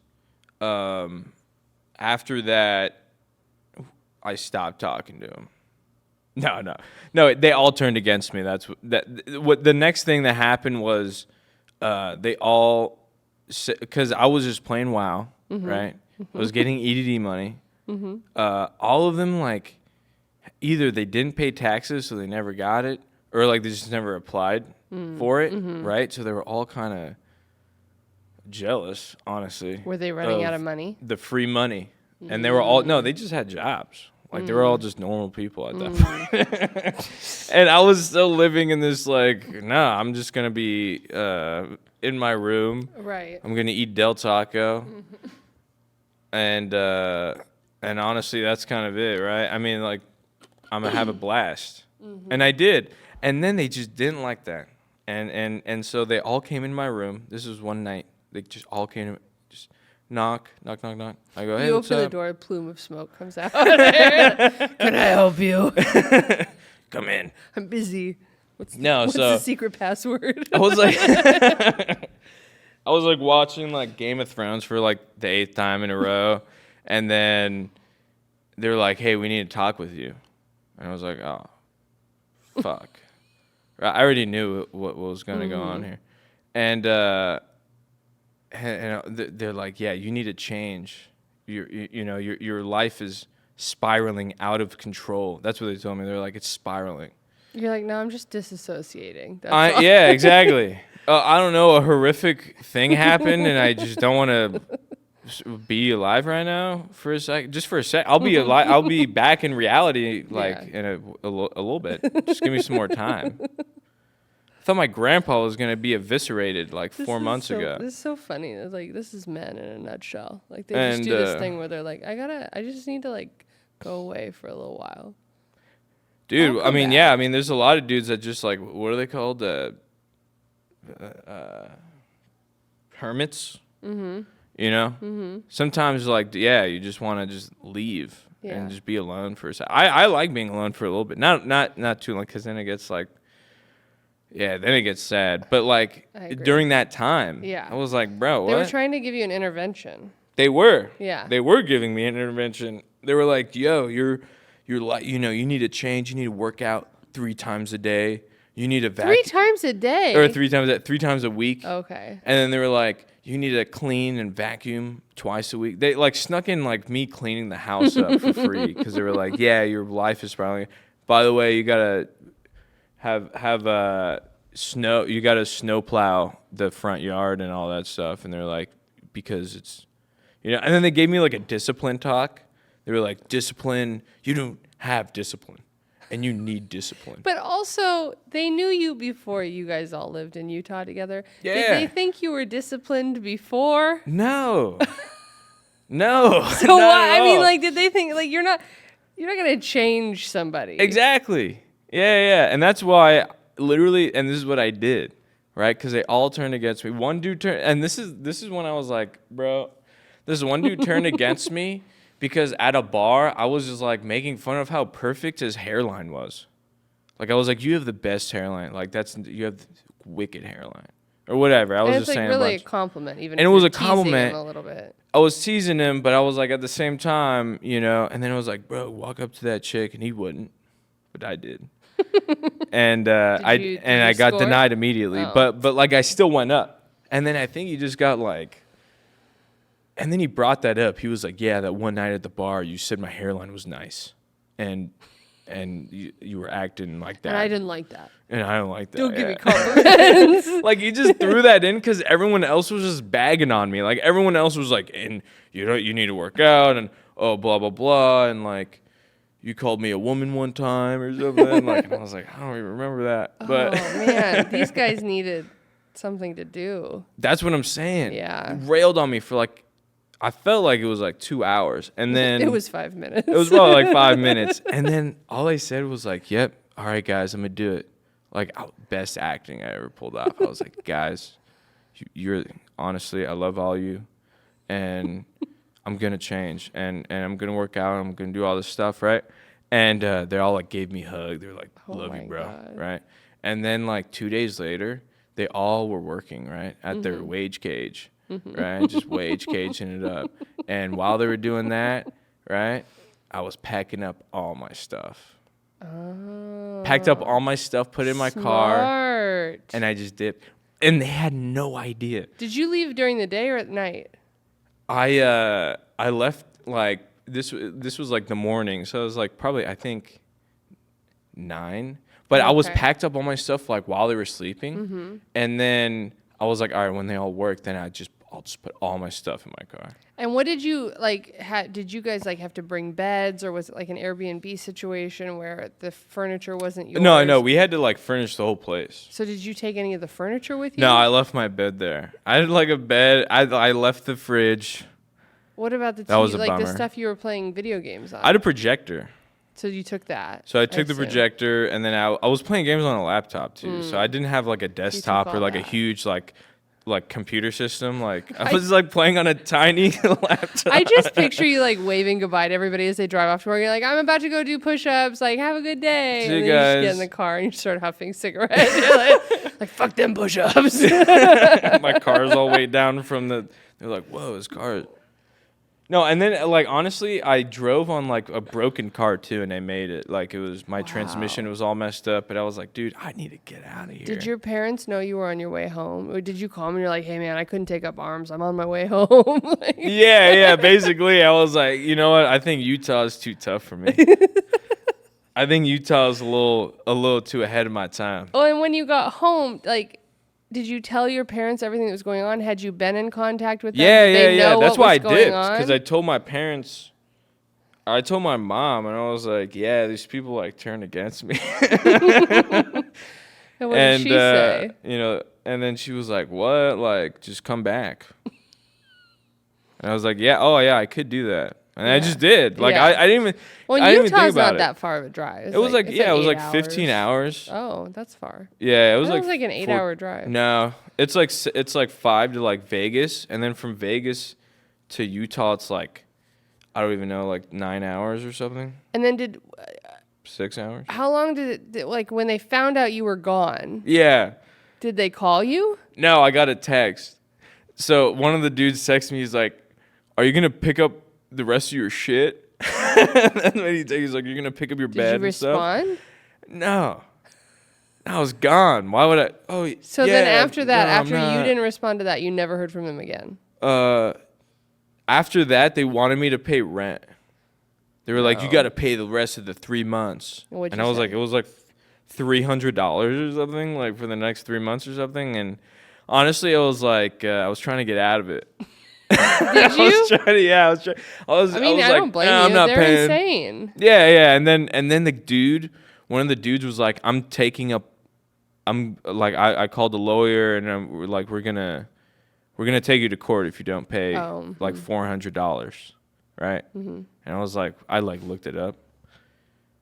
after that, I stopped talking to him. No. They all turned against me. What the next thing that happened was, they all, because I was just playing WoW, right? I was getting EDD money. All of them, like, either they didn't pay taxes, so they never got it, or like they just never applied for it, right? So they were all kind of jealous, honestly. Were they running out of money? The free money. And they were all, no, they just had jobs. Like, they were all just normal people at that point. And I was still living in this, like, I'm just going to be in my room. Right. I'm going to eat Del Taco. And honestly, that's kind of it, right? I mean, like, I'm going to have a blast. And I did. And then they just didn't like that. And so they all came in my room. This was one night. They just all came to just knock. I go, hey, you what's open the up? door, a plume of smoke comes out. Can I help you? Come in. I'm busy. What's So the secret password? I was like, I was like watching like Game of Thrones for like the 8th time in a row, and then they're like, "Hey, we need to talk with you," and I was like, "Oh, fuck!" I already knew what was going to go on here, and they're like, "Yeah, you need to change. Your life is spiraling out of control." That's what they told me. They're like, "It's spiraling." You're like, no, I'm just disassociating. That's all. Yeah, exactly. I don't know, a horrific thing happened, and I just don't want to be alive right now for a sec. Just for a sec, I'll be alive. I'll be back in reality, like in a little bit. Just give me some more time. I thought my grandpa was gonna be eviscerated like 4 months ago. This is so funny. It's like, this is men in a nutshell. Like, they just do this thing where they're like, I just need to like go away for a little while. Dude, I mean, there's a lot of dudes that just like, what are they called? Hermits. Sometimes like, you just want to just leave and just be alone for a second. I like being alone for a little bit, not too long, because then it gets like, then it gets sad. But like during that time, I was like, bro, what? They were trying to give you an intervention. They were. Yeah. They were giving me an intervention. They were like, yo, you're like, you need to change. You need to work out 3 times a day. You need to vacuum. 3 times a day? Or 3 times a week. Okay. And then they were like, you need to clean and vacuum twice a week. They like snuck in like me cleaning the house up for free, because they were like, your life is spiraling. By the way, you gotta have snow. You gotta snow plow the front yard and all that stuff. And they're like, because it's, And then they gave me like a discipline talk. They were like, discipline. You don't have discipline. And you need discipline. But also, they knew you before you guys all lived in Utah together. Yeah. Did they think you were disciplined before? No. No. So why? I mean, like, did they think like you're not gonna change somebody? Exactly. Yeah. And that's why, literally, and this is what I did, right? Because they all turned against me. One dude turned, and this is when I was like, bro, this one dude turned against me. Because at a bar, I was just like making fun of how perfect his hairline was. Like, I was like, you have the best hairline. Like, you have the wicked hairline. Or whatever. I was just saying. It's like really a compliment, even and if it was you're a compliment. Teasing him a little bit. I was teasing him, but I was like, at the same time, and then I was like, bro, walk up to that chick, and he wouldn't. But I did. And I got denied immediately. Oh. But like, I still went up. And then I think he just got like, and then he brought that up. He was like, yeah, that one night at the bar, you said my hairline was nice. And you were acting like that. And I didn't like that. And I don't like that. Don't give me compliments. Like, he just threw that in because everyone else was just bagging on me. Like, everyone else was like, and you need to work out, and blah, blah, blah. And like, you called me a woman one time or something. Like, and I was like, I don't even remember that. But oh, man. These guys needed something to do. That's what I'm saying. Yeah. He railed on me for like, I felt like it was like 2 hours, and then it was 5 minutes. It was probably like 5 minutes, and then all I said was like, "Yep, all right, guys, I'm going to do it. Like, best acting I ever pulled off. I was like, guys, you're honestly, I love all you, and I'm going to change, and I'm going to work out, and I'm going to do all this stuff, right? And they all, like, gave me a hug. They were like, love you, bro, right? And then, like, 2 days later, they all were working, right, at their wage cage, right? Just wage caging it up. And while they were doing that, right, I was packing up all my stuff. Packed up all my stuff, put it in my car, and I just dipped. And they had no idea. Did you leave during the day or at night? I left like this was like the morning, so it was like probably I think 9. But I was packed up all my stuff like while they were sleeping, and then I was like, all right, when they all work, then I'll just put all my stuff in my car. And what did you like? Did you guys like have to bring beds, or was it like an Airbnb situation where the furniture wasn't yours? No, we had to like furnish the whole place. So did you take any of the furniture with you? No, I left my bed there. I had like a bed. I left the fridge. What about the TV? That was a like bummer. the stuff you were playing video games on? I had a projector. So you took that. So I took the projector, and then I was playing games on a laptop too. So I didn't have like a desktop or like a huge like computer system. Like I was like playing on a tiny laptop. I just picture you like waving goodbye to everybody as they drive off to work. You're like, I'm about to go do push-ups. Like, have a good day. See and then you guys. you just get in the car and you start huffing cigarettes. You're like fuck them push-ups. My car's all way down from the. They're like, whoa, his car. No, and then like honestly, I drove on like a broken car too, and they made it. Like it was my transmission was all messed up, but I was like, dude, I need to get out of here. Did your parents know you were on your way home, or did you call them and you're like, hey man, I couldn't take up arms. I'm on my way home. Like, yeah. Basically, I was like, you know what? I think Utah is too tough for me. I think Utah is a little too ahead of my time. Oh, and when you got home, like, did you tell your parents everything that was going on? Had you been in contact with them? Yeah. That's why I dipped, because because I told my parents. I told my mom, and I was like, yeah, these people like turn against me. And what did she say? You know, and then she was like, what? Like, just come back. And I was like, yeah, I could do that. And I just did. Like, I didn't even. Well, I didn't even think Utah's about not it. that far of a drive. It was like it's it was 8 like 15 hours. Oh, that's far. Yeah, it was That was like an 8-hour drive. No, it's like 5 to like Vegas, and then from Vegas to Utah, it's like I don't even know, like 9 hours or something. And then 6 hours. how long did it like when they found out you were gone? Yeah. Did they call you? No, I got a text. So one of the dudes texted me. He's like, "Are you gonna pick up the rest of your shit?" That's what he He's like, "You're gonna pick up your bed Did you and stuff?" respond? No. I was gone. Why would I? Oh, So then after that, after I'm you not. didn't respond to that, you never heard from them again. After that, they wanted me to pay rent. They were like, "You got to pay the rest of the 3 months." What'd And you I was say? like, it was like $300 or something, like for the next 3 months or something. And honestly, I was like, I was trying to get out of it. Did I you? was trying to, yeah, I was trying. I was I like, don't blame you. I'm not They're paying. insane. Yeah. And then the dude, one of the dudes was like, I'm like, I called the lawyer, and we're like, we're gonna take you to court if you don't pay like $400, right? And I was like, I like looked it up.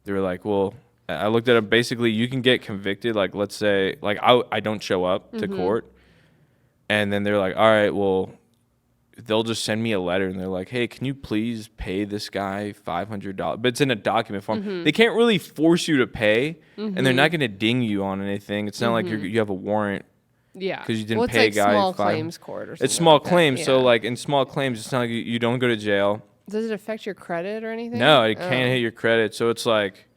They were like, well, I looked it up. Basically, you can get convicted. Like, let's say, like I don't show up to court, and then they're like, all right, well, they'll just send me a letter, and they're like, hey, can you please pay this guy $500? But it's in a document form. They can't really force you to pay, and they're not going to ding you on anything. It's not like you have a warrant. Yeah. Because you didn't well, it's pay like a guy small $500. claims court or something. It's small like that. claims, Yeah. so like in small claims, it's not like you don't go to jail. Does it affect your credit or anything? No, it can't hit your credit. So it's like,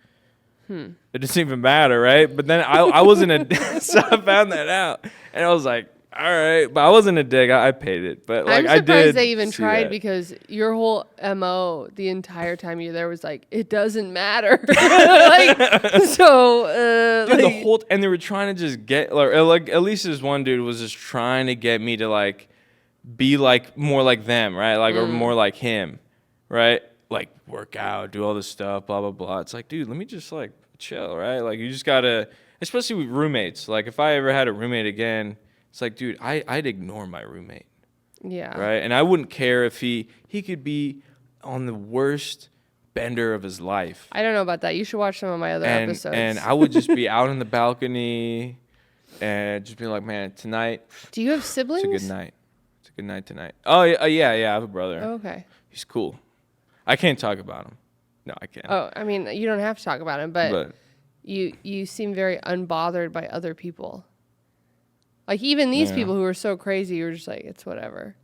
it doesn't even matter, right? But then I wasn't a, so I found that out, and I was like, all right, but I wasn't a dick. I paid it, but like I'm surprised I did. they even see tried that. because your whole MO the entire time you were there was like, it doesn't matter. Like, so, Dude, like, the whole and they were trying to just get like at least this one dude was just trying to get me to like be like more like them, right? Like or more like him, right? Like work out, do all this stuff, blah blah blah. It's like, dude, let me just like chill, right? Like you just gotta, especially with roommates. Like if I ever had a roommate again, it's like, dude, I'd ignore my roommate, yeah. right? And I wouldn't care if he could be on the worst bender of his life. I don't know about that. You should watch some of my other episodes. And I would just be out on the balcony and just be like, man, tonight. Do you have siblings? It's a good night. It's a good night tonight. Oh, yeah. I have a brother. Oh, okay. He's cool. I can't talk about him. No, I can't. Oh, I mean, you don't have to talk about him, but you seem very unbothered by other people. Like, even these people who are so crazy, you're just like, it's whatever.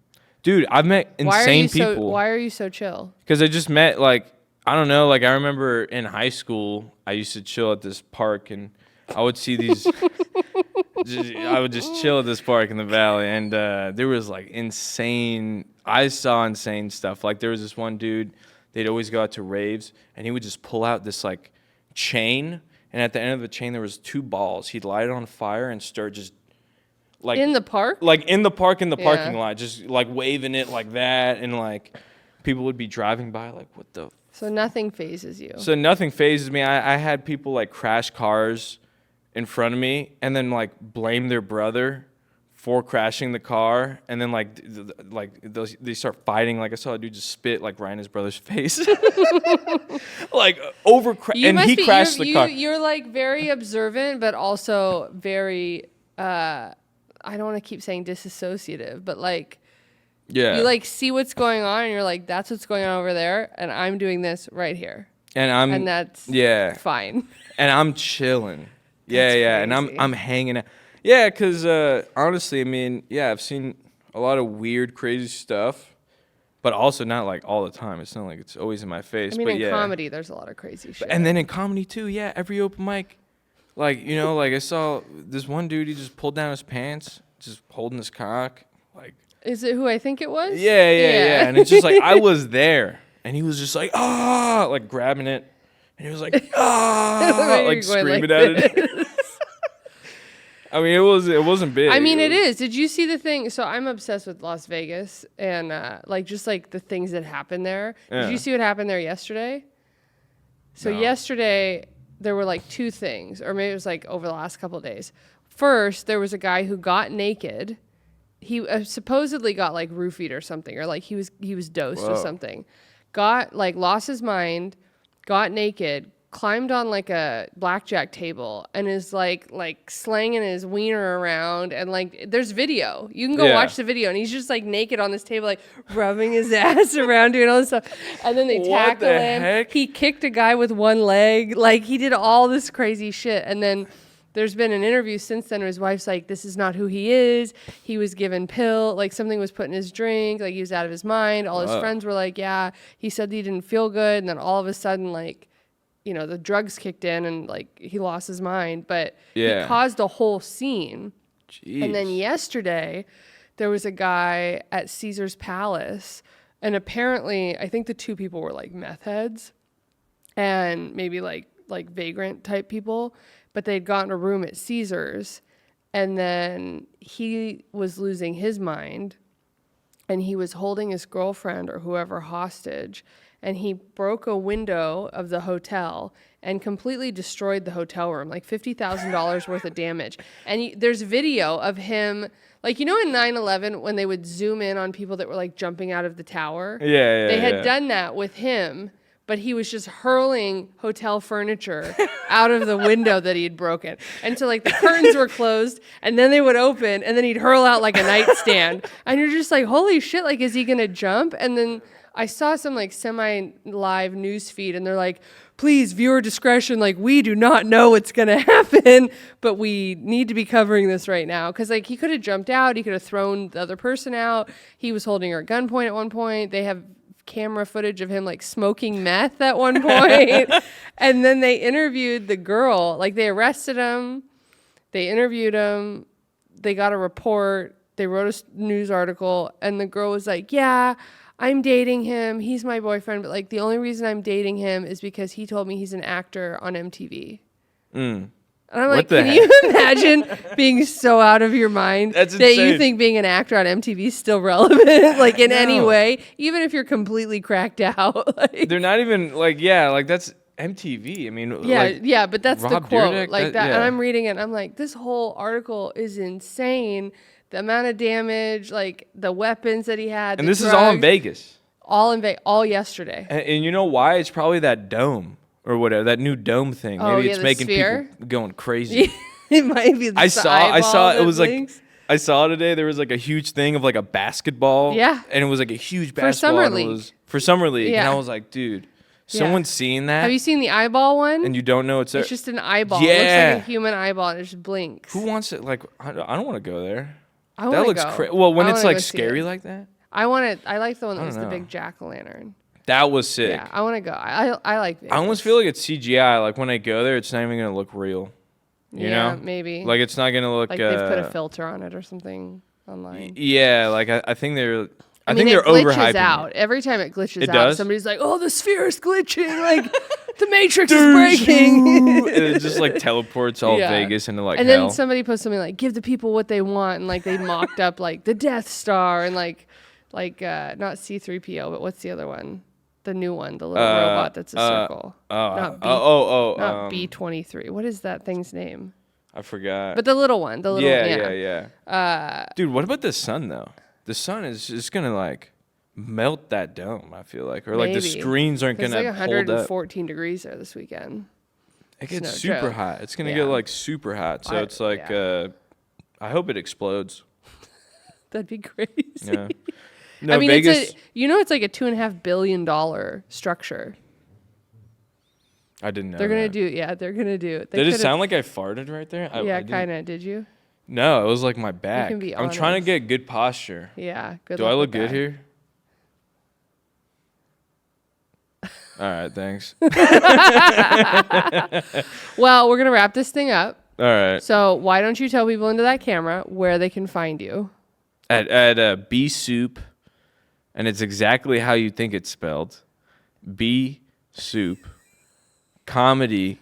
Dude, I've met insane people. Why are you so chill? Because I just met, like, I don't know, like, I remember in high school, I used to chill at this park, and I would see these, I would just chill at this park in the valley, and there was, like, I saw insane stuff. Like, there was this one dude, they'd always go out to raves, and he would just pull out this, like, chain, and at the end of the chain, there was 2 balls. He'd light it on fire and start just, like... In the park? Like, in the park, in the parking lot, just, like, waving it like that, and, like, people would be driving by, like, what the... So nothing phases you. So nothing phases me. I had people, like, crash cars in front of me and then, like, blame their brother for crashing the car. And then, they start fighting. Like, I saw a dude just spit, like, right in his brother's face. Like, and he crashed the car. You're, like, very observant, but also very, I don't want to keep saying disassociative, but, like, yeah. You, like, see what's going on, and you're like, that's what's going on over there, and I'm doing this right here. And that's fine. And I'm chilling. Yeah. And I'm hanging out. Yeah, because honestly, I mean, I've seen a lot of weird, crazy stuff, but also not, like, all the time. It's not like it's always in my face. I mean, but in comedy, there's a lot of crazy shit. And then in comedy, too, every open mic. Like, you know, like, I saw this one dude, he just pulled down his pants, just holding his cock, like... Is it who I think it was? Yeah. And it's just like, I was there. And he was just like, like grabbing it. And he was like, like screaming like at it. I mean, it wasn't big. I mean, it is. Did you see the thing? So I'm obsessed with Las Vegas and just like the things that happen there. Yeah. Did you see what happened there yesterday? So yesterday there were like 2 things, or maybe it was like over the last couple of days. First, there was a guy who got naked. He supposedly got like roofied or something, or like he was dosed with something. Got like lost his mind, got naked, climbed on like a blackjack table, and is like slanging his wiener around. And like there's video. You can go watch the video, and he's just like naked on this table, like rubbing his ass around, doing all this stuff. And then they tackle him. Heck? He kicked a guy with one leg. Like he did all this crazy shit, and then. There's been an interview since then where his wife's like, this is not who he is. He was given like something was put in his drink. Like he was out of his mind. All his friends were like, yeah, he said he didn't feel good. And then all of a sudden, like, you know, the drugs kicked in and like he lost his mind. But he caused a whole scene. Jeez. And then yesterday there was a guy at Caesar's Palace. And apparently, I think the 2 people were like meth heads and maybe like vagrant type people. But they'd gotten a room at Caesar's, and then he was losing his mind, and he was holding his girlfriend or whoever hostage, and he broke a window of the hotel and completely destroyed the hotel room, like $50,000 worth of damage. And there's video of him, like, you know in 9/11 when they would zoom in on people that were, like, jumping out of the tower? They had done that with him. But he was just hurling hotel furniture out of the window that he had broken. And so, like, the curtains were closed, and then they would open, and then he'd hurl out, like, a nightstand. And you're just like, holy shit, like, is he going to jump? And then I saw some, like, semi-live news feed, and they're like, please, viewer discretion, like, we do not know what's going to happen, but we need to be covering this right now. Because, like, he could have jumped out. He could have thrown the other person out. He was holding her at gunpoint at one point. They have camera footage of him like smoking meth at one point. And then they interviewed the girl, like they arrested him, they interviewed him, they got a report, they wrote a news article, and the girl was like, yeah, I'm dating him, he's my boyfriend, but like the only reason I'm dating him is because he told me he's an actor on MTV. And I'm like, can you imagine being so out of your mind that you think being an actor on MTV is still relevant, like in any way, even if you're completely cracked out? Like, they're not even like, like that's MTV. I mean, but that's Rob the quote, Dyrdek, like that. And I'm reading it, and I'm like, this whole article is insane. The amount of damage, like the weapons that he had, and this drugs, is all in Vegas. all yesterday. And you know why? It's probably that dome or whatever, that new dome thing. Oh, Maybe yeah, it's the making sphere? people going crazy. It might be. I saw it was blinks. like I saw today there was like a huge thing of like a basketball. Yeah. And it was like a huge For basketball. Summer and League. It was for Summer League. And Yeah. I was like, dude, someone's seeing that. Have you seen the eyeball one? And you don't know it's there. It's just an eyeball. Yeah. It looks like a human eyeball and it just blinks. Who wants it? Like, I don't want to go there. I That wanna looks go. crazy. Well, when I it's wanna like go see scary it. like that. I like the one that I was don't the know. big jack-o'-lantern. That was sick. Yeah, I want to go. I like Vegas. I almost feel like it's CGI. Like when I go there, it's not even gonna look real. You yeah, know, maybe. like it's not gonna look. Like they've put a filter on it or something online. Yeah, like I think they're. I mean, think they're it glitches overhyping out. it. Every time it glitches It out, does? somebody's like, "Oh, the sphere is glitching! Like the Matrix is breaking." And it just like teleports all Yeah. Vegas into like And hell. then somebody posts something like, "Give the people what they want," and like they mocked up like the Death Star and like not C-3PO, but what's the other one? The new one, the little robot that's a circle. Not B-23. What is that thing's name? I forgot. But the little one, yeah. Dude, what about the sun though? The sun is just gonna like melt that dome. I feel like, or like the Maybe. screens aren't It's gonna like hold up. 114 degrees there this weekend. It gets no super joke. hot. It's gonna Yeah. get like super hot. So it's like, I hope it explodes. That'd be crazy. Yeah. No, I mean, Vegas. it's like a $2.5 billion structure. I didn't know. They're gonna that. do. Yeah, they're gonna do it. Did it sound like I farted right there? I Yeah, didn't- kind of. Did you? No, it was like my back. can be I'm trying to honest. get good posture. Yeah. Good. Do luck I with look good that. here? All right, thanks. Well, we're gonna wrap this thing up. All right. So why don't you tell people into that camera where they can find you? At B Soup, and it's exactly how you think it's spelled. B Soup comedy.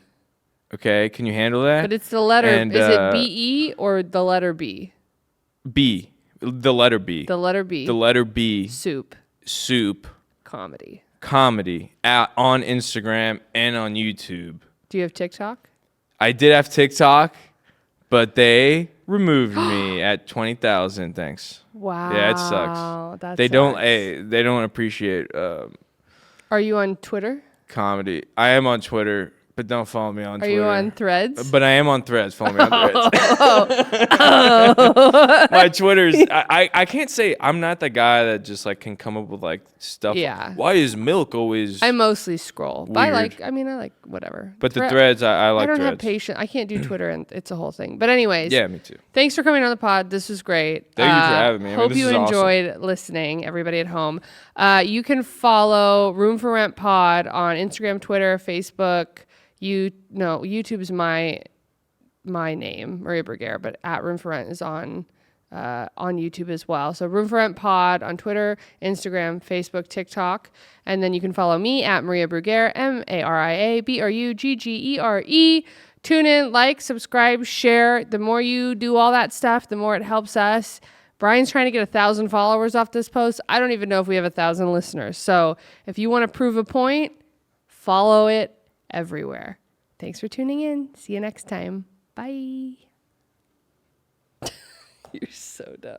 Okay, can you handle that? But it's the letter. And, Is it B-E or the letter B? B, the letter B. The letter B. The letter B. Soup Soup comedy. comedy on Instagram and on YouTube. Do you have TikTok? I did have TikTok, but they removed me at 20,000. Thanks. Wow. Yeah, it sucks. That They sucks. don't. They don't appreciate Are you on Twitter? comedy. I am on Twitter, but don't follow me on Are Twitter. you on Threads? But I am on Threads. Follow me on Threads. My Twitter's. I can't say I'm not the guy that just like can come up with like stuff. Yeah. Why is milk always? I mostly scroll. But I Weird. like whatever. But the Threads, I like I don't Threads. have patience. I can't do Twitter, and it's a whole thing. But anyways, Yeah, me too. thanks for coming on the pod. This was great. Thank you for having me. I mean, Hope this you is awesome. enjoyed listening, everybody at home. You can follow Room for Rent Pod on Instagram, Twitter, Facebook. YouTube is my name, Maria Bruggere, but at Room for Rent is on YouTube as well. So Room for Rent Pod on Twitter, Instagram, Facebook, TikTok. And then you can follow me at Maria Bruggere, MariaBruggere. Tune in, like, subscribe, share. The more you do all that stuff, the more it helps us. Brian's trying to get 1,000 followers off this post. I don't even know if we have 1,000 listeners. So if you want to prove a point, follow it everywhere. Thanks for tuning in. See you next time. Bye. You're so dumb.